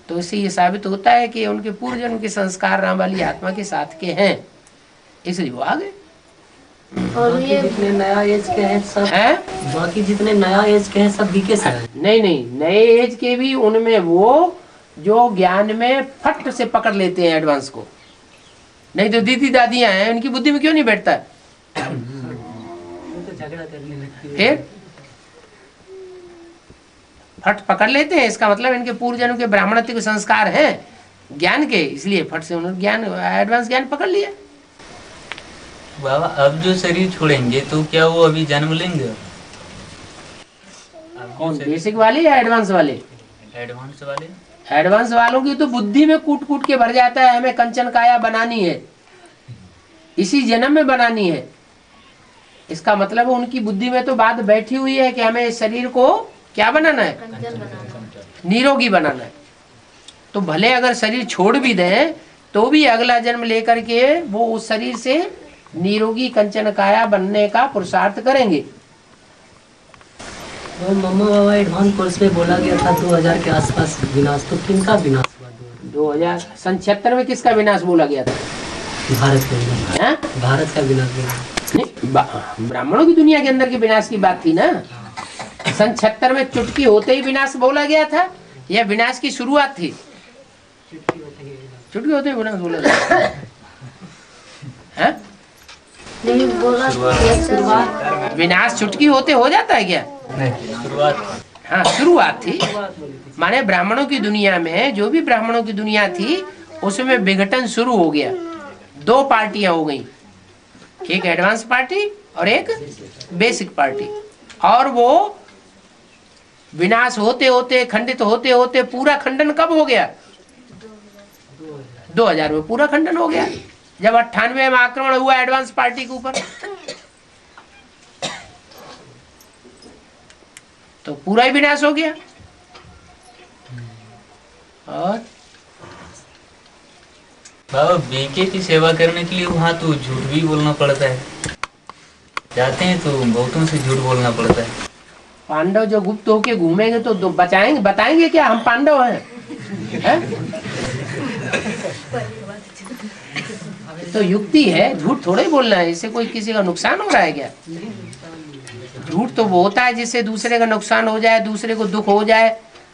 तो इससे ये साबित होता है कि उनके पूर्व जन्म के संस्कार राम वाली आत्मा के साथ के हैं, इसलिए वो आ गए। और ये जितने नया एज के हैं सब हैं? बाकी जितने नया एज के हैं सब बीके से हैं। नहीं नहीं, नए एज के भी उनमें वो जो ज्ञान में फट से पकड़ लेते हैं एडवांस को, नहीं तो दीदी दादियां हैं उनकी बुद्धि में क्यों नहीं बैठता है? तो झगड़ा करने लगती है। फिर फट पकड़ लेते हैं, इसका मतलब इनके पूर्व जन्म के ब्राह्मणत्व के संस्कार हैं ज्ञान के, इसलिए फट से उन्होंने ज्ञान एडवांस ज्ञान पकड़ लिया। बाबा अब जो शरीर छोड़ेंगे तो क्या वो अभी जन्म लेंगे? कौन, बेसिक वाले या एडवांस वाले? एडवांस वाले। एडवांस वालों की तो बुद्धि में कूट कूट के भर जाता है, हमें कंचन काया बनानी है, इसी जन्म में बनानी है। इसका मतलब उनकी बुद्धि में तो बात बैठी हुई है कि हमें इस शरीर को क्या बनाना है? निरोगी बनाना है। तो भले अगर शरीर छोड़ भी दें तो भी अगला जन्म लेकर के वो उस शरीर से निरोगी कंचन काया बनने का पुरुषार्थ करेंगे। और मम्मा बाबा एडवांस कोर्स में बोला गया था 2000 के आसपास विनाश, तो किनका विनाश हुआ? 2000 सन 76 में किसका विनाश बोला गया था? भारत का विनाश। हाँ? भारत का विनाश बोला। नहीं, ब्राह्मणों की दुनिया के अंदर के विनाश की बात थी ना। सन 76 में चुटकी होते ही विनाश बोला गया था या विनाश की शुरुआत थी? चुटकी होते ही विनाश बोला गया था। हाँ? नहीं बोला, शुरुआत। विनाश चुटकी होते हो जाता है क्या? शुरुआत। हाँ, शुरुआत थी, माने ब्राह्मणों की दुनिया में जो भी ब्राह्मणों की दुनिया थी उसमें विघटन शुरू हो गया, दो पार्टियां हो गई, एक एडवांस पार्टी और एक बेसिक पार्टी, और वो विनाश होते होते खंडित होते होते पूरा खंडन कब हो गया? 2000 में पूरा खंडन हो गया, जब 98 में आक्रमण हुआ एडवांस पार्टी के ऊपर, तो पूरा ही विनाश हो गया। और बाबा बेके की सेवा करने के लिए वहाँ तो झूठ भी बोलना पड़ता है, जाते हैं तो बहुतों से झूठ बोलना पड़ता है। पांडव जो गुप्त होके घूमेंगे तो बचाएंगे, बताएंगे क्या हम पांडव हैं? है? तो युक्ति है, झूठ थोड़ा ही बोलना है, इससे कोई किसी का नुकसान हो रहा है क्या? झूठ तो वो होता है जिससे दूसरे का नुकसान हो जाए, दूसरे को दुख हो जाए,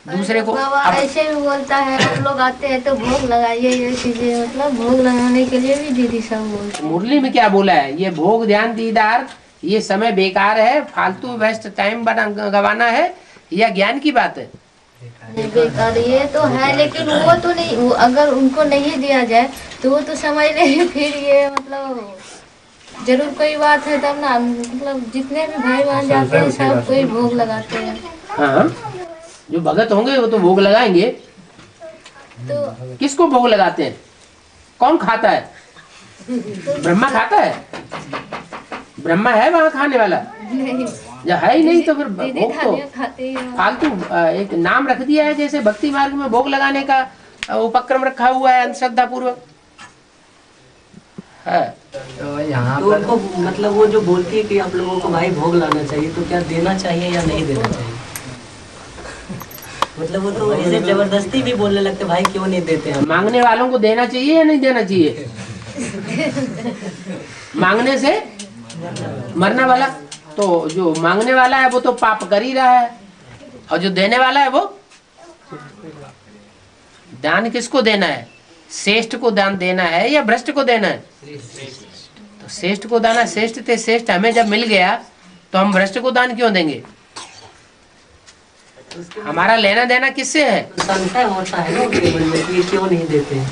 दूसरे को ऐसे भी बोलता है, हम लोग आते हैं तो भोग लगाइए, ये चीजें मतलब भोग लगाने के लिए भी दीदी सब बोलते। मुरली में क्या बोला है? ये भोग ध्यान दीदार ये समय बेकार है, फालतू वेस्ट टाइम गवाना है, या ज्ञान की बात है? बेकार ये तो है, लेकिन वो तो नहीं, वो अगर उनको नहीं दिया जाए तो वो तो समझ ले, फिर ये मतलब जरूर कोई बात है तब ना, मतलब जितने भी भाई बहन जाते हैं सब कोई भोग लगाते हैं। हाँ, जो भगत होंगे वो तो भोग लगाएंगे। तो किसको भोग लगाते हैं? कौन खाता है? ब्रह्मा खाता है? ब्रह्मा है वहाँ खाने वाला? नहीं, जब है ही नहीं तो फिर दीदी भोग तो थालियाँ खाते हैं। फालतू एक नाम रख दिया है, जैसे भक्ति मार्ग में भोग लगाने का उपक्रम रखा हुआ है अंधश्रद्धा पूर्वक है। तो यहाँ तो पर उनको मतलब वो जो बोलती है कि आप लोगों को भाई भोग लाना चाहिए, तो क्या देना चाहिए या नहीं देना चाहिए? मतलब वो तो ऐसे जबरदस्ती भी बोलने लगते, भाई क्यों नहीं देते हैं? मांगने वालों को देना चाहिए या नहीं देना चाहिए? मांगने से मरने वाला, तो जो मांगने वाला है वो तो पाप कर ही रहा है, और जो देने वाला है वो दान किसको देना है? श्रेष्ठ को दान देना है या भ्रष्ट को देना है? तो श्रेष्ठ को दाना, श्रेष्ठ थे श्रेष्ठ हमें जब मिल गया तो हम भ्रष्ट को दान क्यों देंगे? हमारा लेना देना किससे है? संशय होता है ना उनके मन में कि ये क्यों नहीं देते हैं।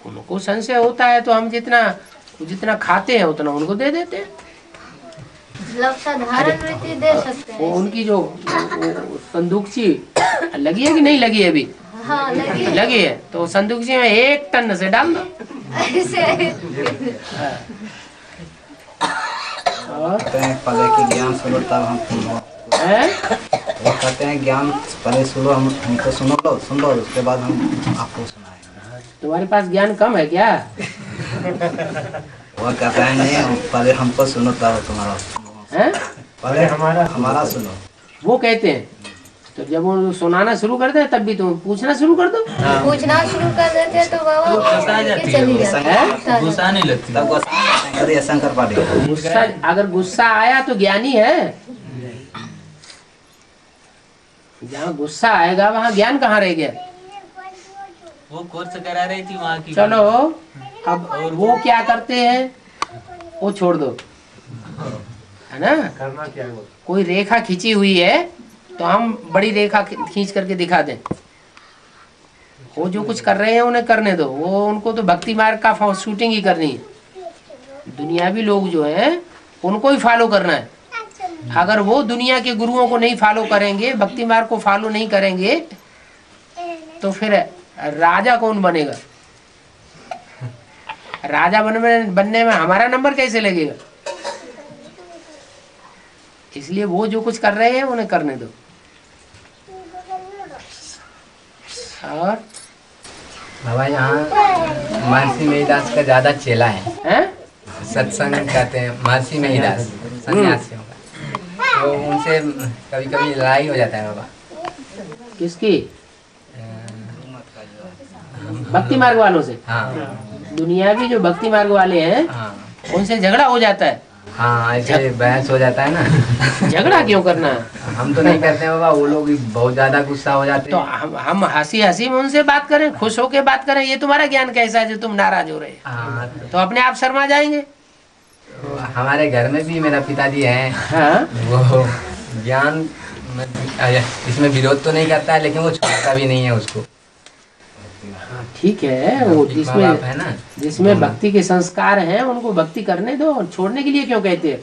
उनको संशय होता है तो हम जितना खाते हैं उतना उनको दे देते हैं। मतलब साधारण रीति दे सकते वो हैं। उनकी जो संदूकची लगी है कि नहीं लगी है अभी? हाँ लगी लगी है तो संदूकची में 1 टन से डाल दो। ऐसे। और कहते हैं पहले की ज्ञान सुनो तब हम वो कहते हैं ज्ञान पहले सुनो, हमको सुन लो उसके बाद हम आपको सुनाएंगे। तुम्हारे पास ज्ञान कम है क्या? वो कहते हैं नहीं, पहले हमको सुनो तब तुम्हारा है? पहले हमारा सुनो। वो कहते हैं तो जब वो सुनाना शुरू कर दे तब भी तुम पूछना शुरू कर दो। पूछना शुरू कर देते तो बाबा गुस्सा आ जाती है, चली जाती है। गुस्सा नहीं लगती। तब को शंकर पाठी गुस्सा, अगर गुस्सा आया तो ज्ञानी है। जहाँ गुस्सा आएगा वहाँ ज्ञान कहाँ रह गया? वो कोर्स करा रही थी वहाँ की। चलो अब वो क्या करते हैं वो छोड़ दो, है ना? करना क्या है? कोई रेखा खींची हुई है तो हम बड़ी रेखा खींच करके दिखा दें। वो जो कुछ कर रहे हैं उन्हें करने दो, वो उनको तो भक्ति मार्ग का शूटिंग ही करनी है। दुनियावी लोग जो हैं उनको ही फॉलो करना है। अगर वो दुनिया के गुरुओं को नहीं फॉलो करेंगे, भक्ति मार्ग को फॉलो नहीं करेंगे तो फिर राजा कौन बनेगा? राजा बनने में हमारा नंबर कैसे लगेगा? इसलिए वो जो कुछ कर रहे हैं उन्हें करने दो। और बाबा यहाँ महर्षि मेहीदास का ज्यादा चेला है? सत्संग कहते हैं महर्षि मेहीदास सन्यासियों का, तो उनसे कभी कभी लड़ाई हो जाता है बाबा। किसकी? भक्ति मार्ग वालों से? हाँ। दुनियावी जो भक्ति मार्ग वाले हैं हाँ उनसे झगड़ा हो जाता है। हाँ, ऐसे बहस हो जाता है ना। झगड़ा क्यों करना है? हम तो नहीं करते हैं बाबा, वो लोग बहुत ज्यादा गुस्सा हो जाते तो हैं। हम हंसी हंसी में उनसे बात करें, खुश होके बात करें। ये तुम्हारा ज्ञान कैसा है जो तुम नाराज हो रहे हैं? हाँ, तो अपने आप शर्मा जाएंगे। तो हमारे घर में भी मेरा पिताजी है। हाँ? वो ज्ञान इसमें विरोध तो नहीं करता है, लेकिन वो छोड़ता भी नहीं है उसको। हाँ, ठीक है। वो जिसमें भक्ति के संस्कार हैं उनको भक्ति करने दो। छोड़ने के लिए क्यों कहते हैं?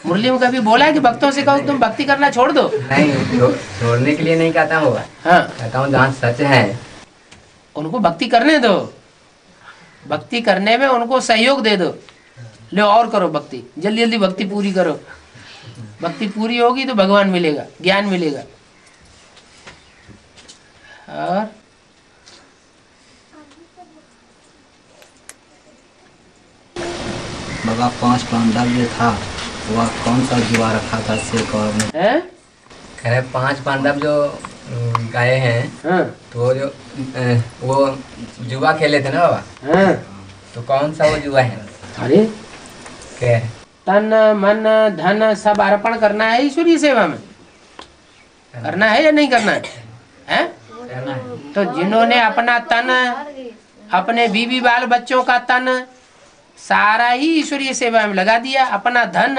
मुरली में कभी बोला है कि भक्तों से कहो तुम भक्ति करना छोड़ दो? नहीं, छोड़ने के लिए नहीं कहता हूँ। हाँ, कहता हूँ जहाँ सच है उनको भक्ति करने दो। भक्ति करने में उनको सहयोग दे दो। लो और करो भक्ति, जल्दी जल्दी भक्ति पूरी करो। भक्ति पूरी होगी तो भगवान मिलेगा, ज्ञान मिलेगा। और बाबा 5 पांडव जो था वह कौन सा जुआ रखा था शिव कौर ने? कह रहे 5 पांडव जो गए हैं। हाँ? तो जो वो जुआ खेले थे ना बाबा। हाँ? तो कौन सा वो जुआ है? अरे क्या? तन मन धन सब अर्पण करना है ईश्वरीय सेवा में। करना है या नहीं करना है? हैं? तो जिन्होंने अपना तन, अपने बीवी बाल बच्चों का तन सारा ही ईश्वरीय सेवा में लगा दिया, अपना धन,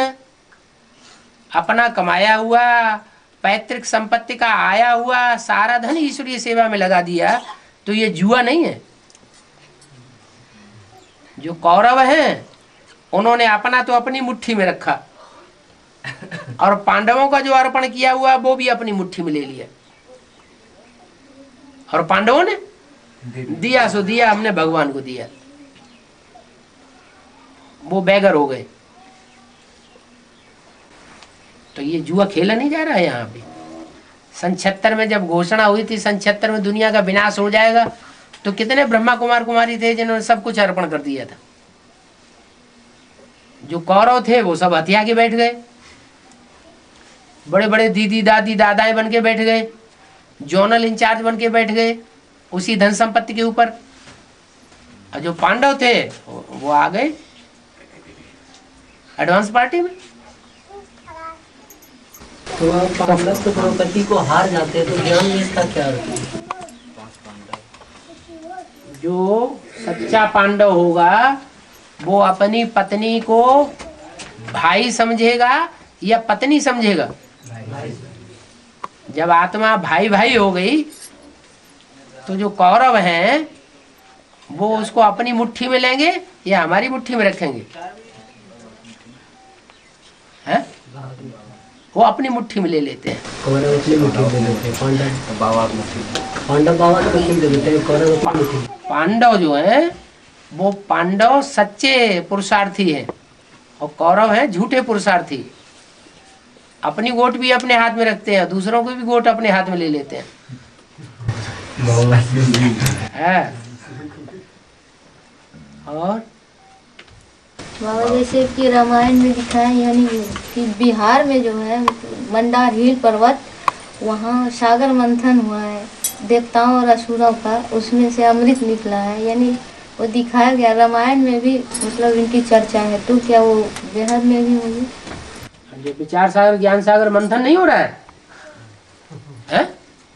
अपना कमाया हुआ पैतृक संपत्ति का आया हुआ सारा धन ईश्वरीय सेवा में लगा दिया, तो ये जुआ नहीं है। जो कौरव हैं उन्होंने अपना तो अपनी मुट्ठी में रखा, और पांडवों का जो अर्पण किया हुआ वो भी अपनी मुट्ठी में ले लिया। और पांडवों ने दिया सो दिया, हमने भगवान को दिया। वो बेगर हो गए। तो ये जुआ खेला नहीं जा रहा है यहाँ पे। सन 76 में जब घोषणा हुई थी, सन 76 में दुनिया का विनाश हो जाएगा, तो कितने ब्रह्मा कुमार कुमारी थे जिन्होंने सब कुछ अर्पण कर दिया था। जो कौरव थे वो सब हथिया के बैठ गए, बड़े बड़े दीदी दादी दादाएं बन के बैठ गए, जोनल इंचार्ज बन के बैठ गए उसी धन संपत्ति के ऊपर। और जो पांडव थे वो आ गए एडवांस पार्टी में। तो पांडव तो द्रौपदी को हार जाते हैं, तो ज्ञान में इसका क्या अर्थ है? जो सच्चा पांडव होगा वो अपनी पत्नी को भाई समझेगा या पत्नी समझेगा? जब आत्मा भाई भाई हो गई तो जो कौरव हैं वो उसको अपनी मुट्ठी में लेंगे या हमारी मुट्ठी में रखेंगे? हैं? वो अपनी मुट्ठी में ले लेते हैं। कौरव अपनी मुट्ठी में लेते हैं, पांडव बाबा की मुट्ठी में लेते हैं, कौरव अपनी मुट्ठी। पांडव जो हैं वो पांडव सच्चे पुरुषार्थी हैं और कौरव हैं झूठे पुरुषार्थी। अपनी गोट भी अपने हाथ में रखते हैं, दूसरों को भी गोट अपने हाथ में ले लेते हैं। और बाबा जैसे कि रामायण में दिखाया, यानी कि बिहार में जो है मंदार हिल पर्वत, वहाँ सागर मंथन हुआ है देवताओं और असुरों का, उसमें से अमृत निकला है, यानी वो दिखाया गया। रामायण में भी मतलब इनकी चर्चा है, तो क्या वो बेहद में भी होगी? जो विचार सागर ज्ञान सागर मंथन नहीं हो रहा है?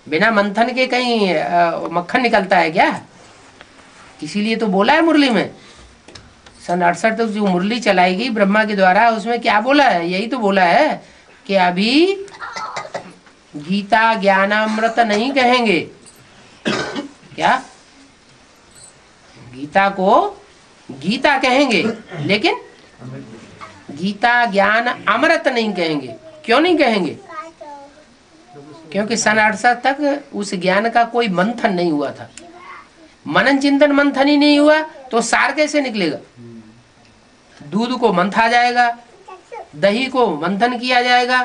बिना मंथन के कहीं मक्खन निकलता है क्या? इसीलिए तो बोला है मुरली में, सन 68 तक जो मुरली चलाई गई ब्रह्मा के द्वारा, उसमें क्या बोला है? यही तो बोला है कि अभी गीता ज्ञानामृत नहीं कहेंगे। क्या? गीता को गीता कहेंगे लेकिन गीता ज्ञान अमृत नहीं कहेंगे। क्यों नहीं कहेंगे? क्योंकि सन 68 तक उस ज्ञान का कोई मंथन नहीं हुआ था। मनन चिंतन मंथन ही नहीं हुआ तो सार कैसे निकलेगा? दूध को मंथा जाएगा, दही को मंथन किया जाएगा,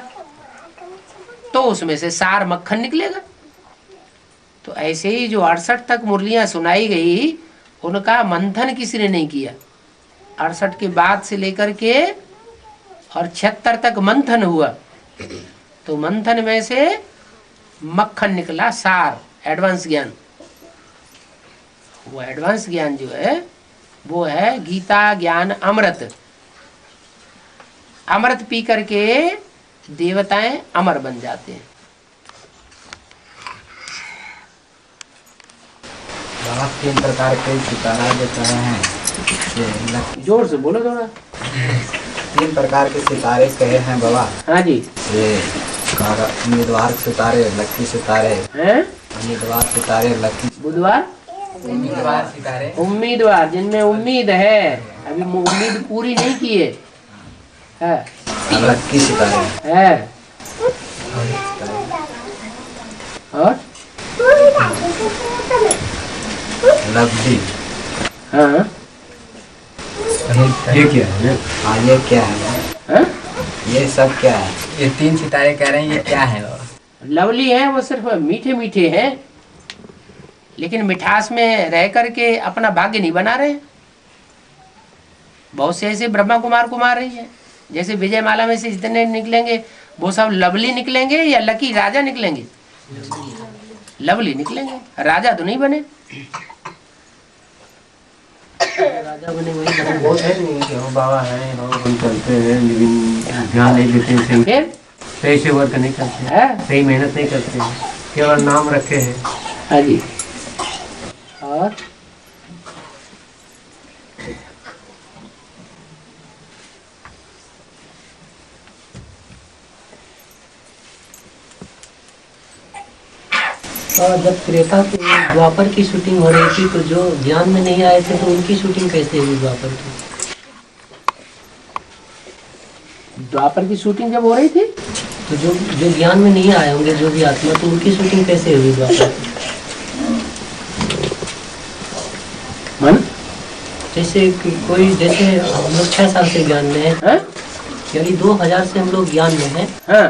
तो उसमें से सार मक्खन निकलेगा। तो ऐसे ही जो 68 तक मुरलियां सुनाई गई उनका मंथन किसी ने नहीं किया। 68 के बाद से लेकर के और 76 तक मंथन हुआ, तो मंथन में से मक्खन निकला, सार, एडवांस ज्ञान। वो एडवांस ज्ञान जो है वो है गीता ज्ञान अमृत। अमृत पी करके देवताएं अमर बन जाते हैं। तीन प्रकार के सितारा जो कहे हैं, जोर से बोलो थोड़ा। 3 प्रकार के सितारे कहे हैं बाबा। हाँ जी। ये उम्मीदवार सितारे, लक्की सितारे हैं? उम्मीदवार सितारे, लक्की बुधवार उम्मीदवार सितारे, उम्मीदवार जिनमें उम्मीद है, अभी उम्मीद पूरी नहीं की है, लक्की सितारे है। और लवली। हाँ ये क्या है? हाँ ये क्या है? हाँ? ये सब क्या है? ये 3 सितारे कह रहे हैं, ये क्या है? लवली है वो सिर्फ मीठे मीठे हैं, लेकिन मिठास में रह करके अपना भाग्य नहीं बना रहे। बहुत से ऐसे ब्रह्मा कुमार कुमार रही है, जैसे विजय माला में से जितने निकलेंगे वो सब लवली निकलेंगे या लकी राजा निकलेंगे? लवली निकलेंगे, राजा तो नहीं बने। राजा बने वही बने। वो है नहीं कि वो बाबा है, हम चलते हैं लेकिन ध्यान नहीं देते हैं, फिर सही से वर्क नहीं करते हैं, सही मेहनत नहीं करते हैं, केवल नाम रखे हैं। हाँ जी। और और जब त्रेता की द्वापर की शूटिंग हो रही थी, तो जो ज्ञान में नहीं आए थे तो उनकी शूटिंग कैसे हुई द्वापर की? द्वापर की शूटिंग जब हो रही थी तो जो ज्ञान में नहीं आए होंगे, जो भी आत्मा, तो उनकी शूटिंग कैसे हुई द्वापर की? मन जैसे कोई, जैसे हम लोग 6 साल से ज्ञान में है, यानी 2000 से हम लोग ज्ञान में हैं। हाँ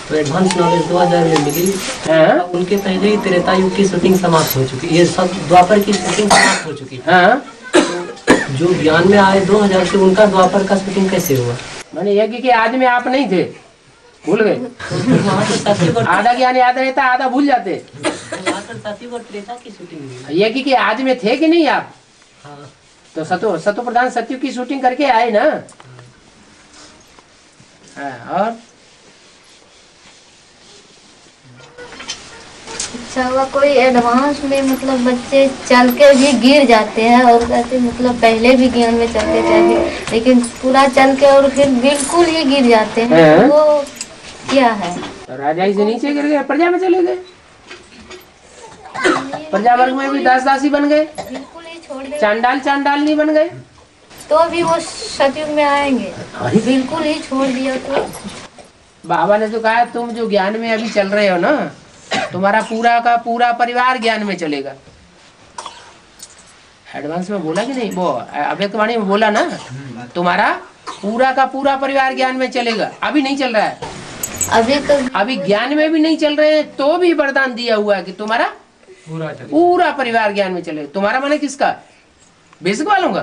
तो एडवांस नॉलेज 2000 में मिली। हाँ उनके पहले ही त्रेता युग की शूटिंग समाप्त हो चुकी, ये सब द्वापर की शूटिंग समाप्त हो चुकी। हाँ तो जो ज्ञान में आए 2000 से, उनका द्वापर का शूटिंग कैसे हुआ? मैंने यज्ञ के आदि में आप नहीं थे, भूल गए? वहाँ तो सतयुग और आधा ज्ञान याद रहता, आधा भूल जाते। वहाँ तो सतयुग और त्रेता की शूटिंग हुई। यज्ञ के आदि में थे कि नहीं आप? हाँ। तो सतो प्रधान सत्यु की शूटिंग करके आए ना। और अच्छा हुआ कोई एडवांस में मतलब बच्चे चल के भी गिर जाते हैं और कहते मतलब पहले भी ज्ञान में चलते थे लेकिन पूरा चल के और फिर बिल्कुल ही गिर जाते हैं, वो क्या है? तो राजाई से नीचे गिर गए, प्रजा में चले गए, प्रजा वर्ग में भी दास दासी बन गए, बिल्कुल ही छोड़ दे, चांडाल नहीं बन गए, तो भी वो सतयुग में आएंगे। बिल्कुल ही छोड़ दिया तो बाबा ने तो कहा तुम जो ज्ञान में अभी चल रहे हो ना, तुम्हारा पूरा का पूरा परिवार ज्ञान में चलेगा। एडवांस में बोला कि नहीं, वो अव्यक्तवाणी में बोला ना, तुम्हारा पूरा का पूरा परिवार ज्ञान में चलेगा। अभी नहीं चल रहा है, अभी ज्ञान में भी नहीं चल रहे हैं, तो भी वरदान दिया हुआ है कि तुम्हारा पूरा परिवार ज्ञान में चलेगा। तुम्हारा माने किसका? बेसिक वालों का?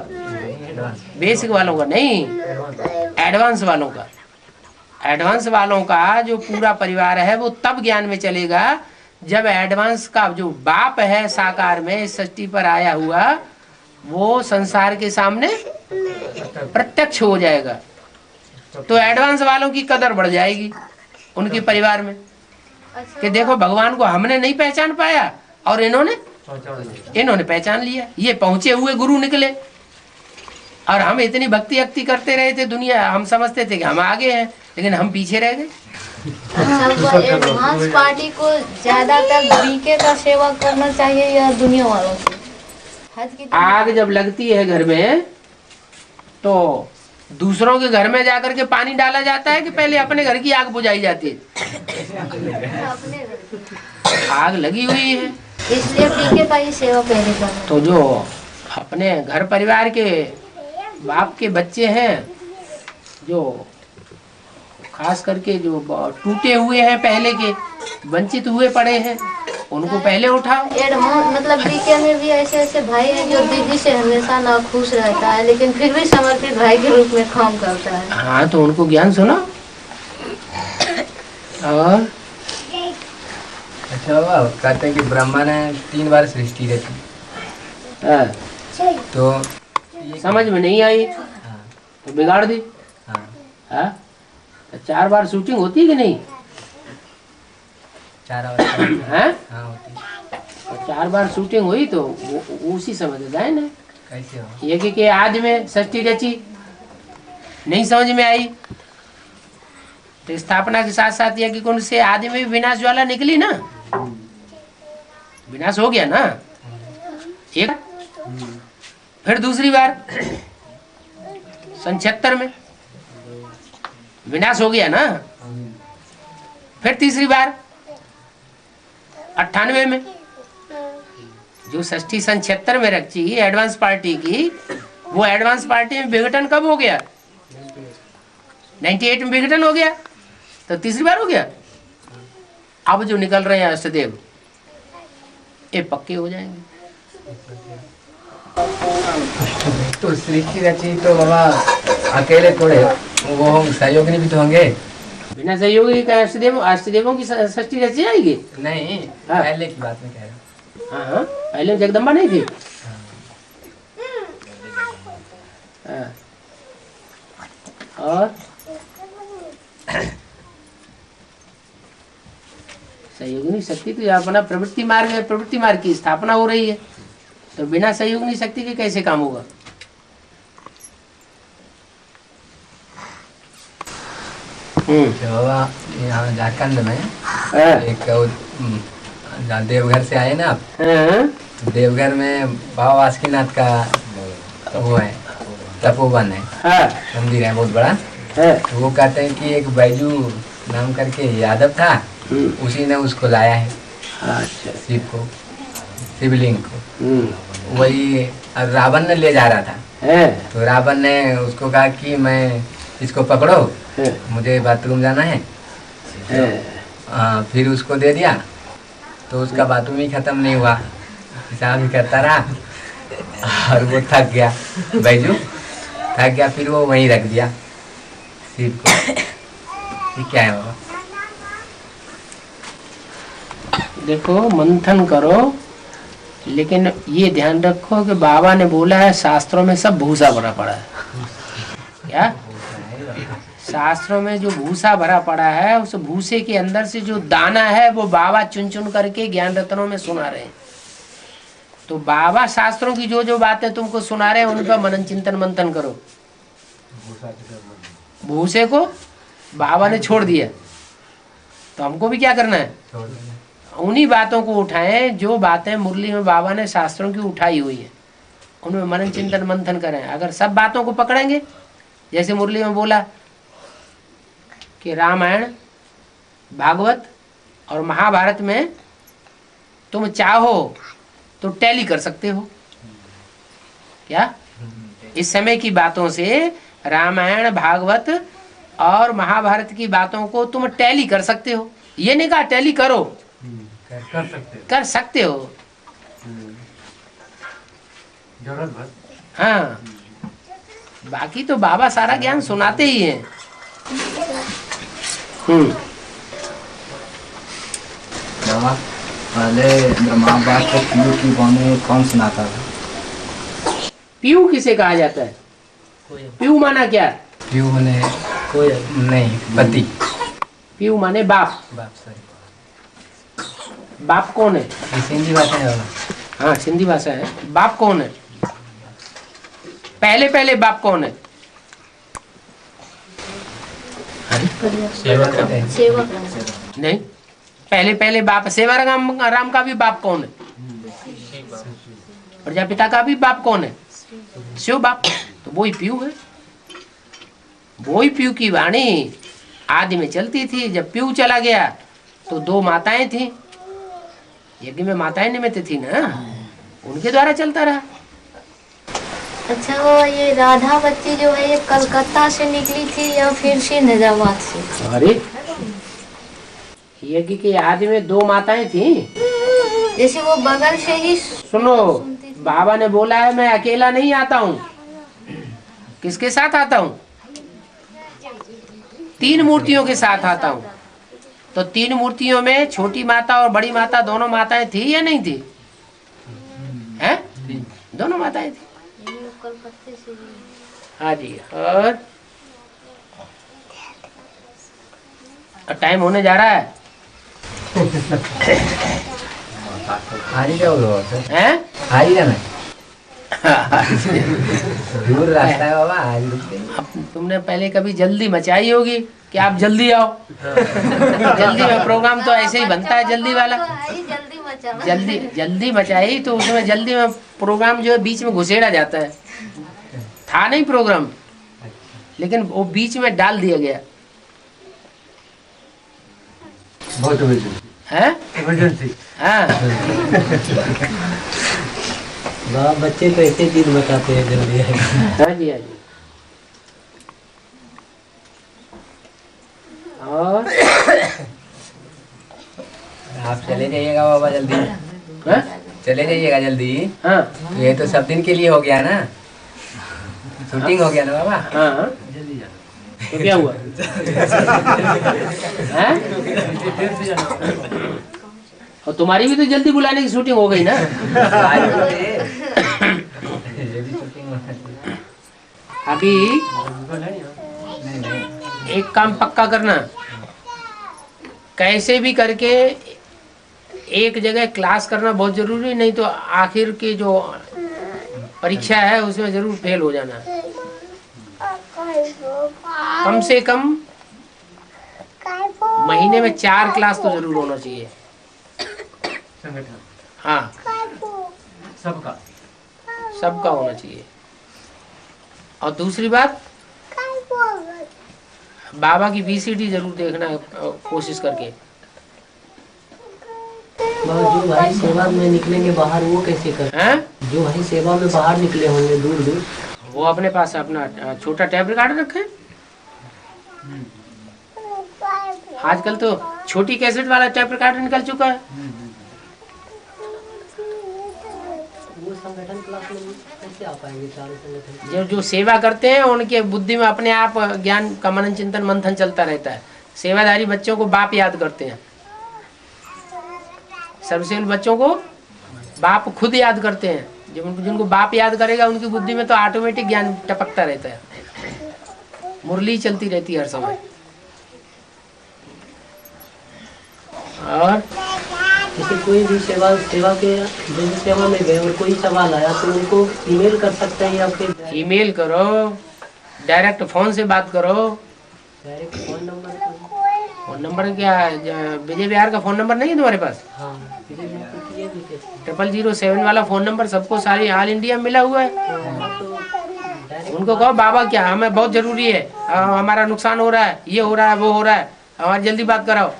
बेसिक वालों का नहीं, एडवांस वालों का। एडवांस वालों का जो पूरा परिवार है वो तब ज्ञान में चलेगा जब एडवांस का जो बाप है साकार में इस सृष्टि पर आया हुआ, वो संसार के सामने प्रत्यक्ष हो जाएगा। तो एडवांस वालों की कदर बढ़ जाएगी उनके परिवार में कि देखो भगवान को हमने नहीं पहचान पाया और इन्होंने पहचान लिया, ये पहुंचे हुए गुरु निकले। और हम इतनी भक्ति अक्ति करते रहे थे, दुनिया हम समझते थे कि हम आगे हैं, लेकिन हम पीछे रह गए। एडवांस पार्टी को ज्यादातर बीके का सेवा करना चाहिए या दुनिया वालों से? आग जब लगती है घर में तो दूसरों के घर में जाकर के पानी डाला जाता है कि पहले अपने घर की आग बुझाई जाती है? आग लगी हुई है, इसलिए बीके का ही सेवा पहले करना। तो जो अपने घर परिवार के बाप के बच्चे हैं, जो खास करके जो टूटे हुए हैं, पहले के वंचित हुए पड़े हैं, उनको पहले उठाओ। मतलब बीके में भी ऐसे भाई हैं जो दीदी से हमेशा नाखुश रहता है लेकिन फिर भी समर्पित भाई के रूप में काम करता है। हाँ, तो उनको ज्ञान सुनो। और अच्छा बाबा, कहते हैं कि ब्रह्मा ने 3 बार सृष्टि रची, तो समझ में नहीं आई तो बिगाड़ दी। हाँ, तो 4 बार शूटिंग होती है कि नहीं? 4 बार हाँ होती। तो 4 बार शूटिंग हुई तो उसी समझ जाए ना। कैसे हो? ये कि आज में सृष्टि रची, नहीं समझ में आई तो स्थापना के साथ साथ यज्ञ कुंड से आदि में भी विनाश ज्वाला निकली ना, विनाश हो गया ना एक। फिर दूसरी बार सन 76 में विनाश हो गया ना। फिर तीसरी बार 98 में, जो षष्ठी सन 76 में रखी एडवांस पार्टी की, वो एडवांस पार्टी में विघटन कब हो गया? 98 में विघटन हो गया, तो तीसरी बार हो गया। अब जो निकल रहे हैं अष्टदेव, ये पक्के हो जाएंगे। तो सृष्टि रची तो बाबा अकेले थोड़े, वो हम सहयोगी भी तो होंगे। बिना सहयोगी का अष्टदेवों की सृष्टि रची जाएगी? नहीं, हाँ। पहले की बात में कह रहा हूँ। हाँ, पहले जगदम्बा नहीं थी। हाँ। और सहयोगिनी शक्ति तो अपना प्रवृत्ति मार्ग है, प्रवृत्ति मार्ग की स्थापना हो रही है, तो बिना सहयोगिनी शक्ति के कैसे काम होगा? बाबा यहाँ झारखंड में एक देवघर से आए ना आप, तो देवघर में बाबा बासुकीनाथ का वो है, तपोवन है, मंदिर है बहुत बड़ा। तो वो कहते हैं कि एक बैजू नाम करके यादव था, उसी ने उसको लाया है। अच्छा। शिव को, शिवलिंग को। वही रावण ने ले जा रहा था, तो रावण ने उसको कहा कि मैं इसको पकड़ो, मुझे बाथरूम जाना है। फिर उसको दे दिया तो उसका बाथरूम ही खत्म नहीं हुआ, हिसाब ही करता रहा और वो थक गया, बैजू थक गया, फिर वो वहीं रख दिया सीट को। ये क्या है बाबा? देखो मंथन करो, लेकिन ये ध्यान रखो कि बाबा ने बोला है शास्त्रों में सब भूसा भरा पड़ा है। क्या शास्त्रों में जो भूसा भरा पड़ा है, उस भूसे के अंदर से जो दाना है वो बाबा चुन चुन करके ज्ञान रत्नों में सुना रहे हैं। तो बाबा शास्त्रों की जो जो बातें तुमको सुना रहे हैं उनका मनन चिंतन मंथन करो। भूसे को बाबा ने छोड़ दिया तो हमको भी क्या करना है, उन्हीं बातों को उठाएं जो बातें मुरली में बाबा ने शास्त्रों की उठाई हुई है, उनमें मनन चिंतन मंथन करें। अगर सब बातों को पकड़ेंगे, जैसे मुरली में बोला कि रामायण भागवत और महाभारत में तुम चाहो तो टैली कर सकते हो। क्या इस समय की बातों से रामायण भागवत और महाभारत की बातों को तुम टैली कर सकते हो। ये नहीं कहा टैली करो, कर सकते हो। हाँ, बाकी तो बाबा सारा ज्ञान सुनाते ही हैं। बाबा पहले महाभारत को पीयू की वाणी कौन सुनाता था? पीयू किसे कहा जाता है? पीयू माना क्या? पीयू माने नहीं, पति। पीयू माने बाप। बाप कौन है? सिंधी भाषा है। हाँ सिंधी भाषा है। बाप कौन है? पहले पहले बाप कौन है? सेवक नहीं, पहले पहले बाप सेवा राम का भी बाप कौन है? प्रजापिता का भी बाप कौन है? शिव बाप। तो वही पीयू है। वही पीयू की वाणी आदि में चलती थी। जब पीयू चला गया तो दो माताएं थी, यज्ञ में माताएं निमित्त थी ना, उनके द्वारा चलता रहा। अच्छा, वो ये राधा बच्ची जो है ये कलकत्ता से निकली थी या फिर से निजामाबाद से? अरे यज्ञ के आदि में दो माताएं थी। जैसे वो बगल से ही सुनो, बाबा ने बोला है मैं अकेला नहीं आता हूँ। किसके साथ आता हूँ? तीन मूर्तियों के साथ आता हूँ। तो तीन मूर्तियों में छोटी माता और बड़ी माता दोनों माताएं थी या नहीं थी? हैं? दोनों माताएं थी। हाँ जी। और टाइम होने जा रहा है। हारी जाओ हैं? हारी जाना दूर रास्ता है बाबा। अब तुमने पहले कभी जल्दी मचाई होगी कि आप जल्दी आओ। जल्दी में प्रोग्राम तो ऐसे ही बनता है, जल्दी वाला। जल्दी मचाई तो उसमें जल्दी में प्रोग्राम जो है बीच में घुसेड़ा जाता है। था नहीं प्रोग्राम, लेकिन वो बीच में डाल दिया गया। बहुत इमरजेंसी। हाँ बच्चे तो ऐसे चीज बताते हैं जल्दी है। हाँ जी, हाँ जी। और आप चले जाइएगा बाबा जल्दी। हाँ? चले जाइएगा जल्दी। हाँ तो ये तो सब दिन के लिए हो गया ना, शूटिंग हो गया ना बाबा। हाँ तो क्या हुआ? हैं? और तुम्हारी भी तो जल्दी बुलाने की शूटिंग हो गई ना। अभी एक काम पक्का करना, कैसे भी करके एक जगह क्लास करना बहुत जरूरी, नहीं तो आखिर की जो परीक्षा है उसमें जरूर फेल हो जाना। कम से कम महीने में 4 क्लास तो जरूर होना चाहिए। हाँ सबका होना चाहिए। और दूसरी बात, बाबा की VCD जरूर देखना कोशिश करके। जो भाई सेवा में निकलेंगे बाहर वो कैसे कर? हैं? जो भाई सेवा में बाहर निकले होंगे दूर दूर, वो अपने पास अपना छोटा टैब रिकॉर्डर रखे, आजकल तो छोटी कैसेट वाला टेप रिकॉर्डर निकल चुका है। वो संगठन क्लास में कैसे आ पाएंगे चारों संगठन? जो सेवा करते हैं उनके बुद्धि में अपने आप ज्ञान का मनन चिंतन मंथन चलता रहता है। सेवादारी बच्चों को बाप याद करते हैं, सर्वशील बच्चों को बाप खुद याद करते हैं। जब जिनको बाप याद करेगा उनकी बुद्धि में तो ऑटोमेटिक ज्ञान टपकता रहता है, मुरली चलती रहती है हर समय। और जैसे कोई भी सेवा के जो सेवा में गए और कोई सवाल आया तो उनको ईमेल कर सकते हैं या फिर ईमेल करो, डायरेक्ट फोन से बात करो। डायरेक्ट फोन नंबर क्या विजय बिहार का फोन नंबर नहीं है तुम्हारे पास? हाँ, 0007 वाला फोन नंबर सबको सारी ऑल इंडिया में मिला हुआ है। उनको कहो बाबा क्या हमें बहुत जरूरी है, हमारा नुकसान हो रहा है, ये हो रहा है, वो हो रहा है, हमारी जल्दी बात कराओ।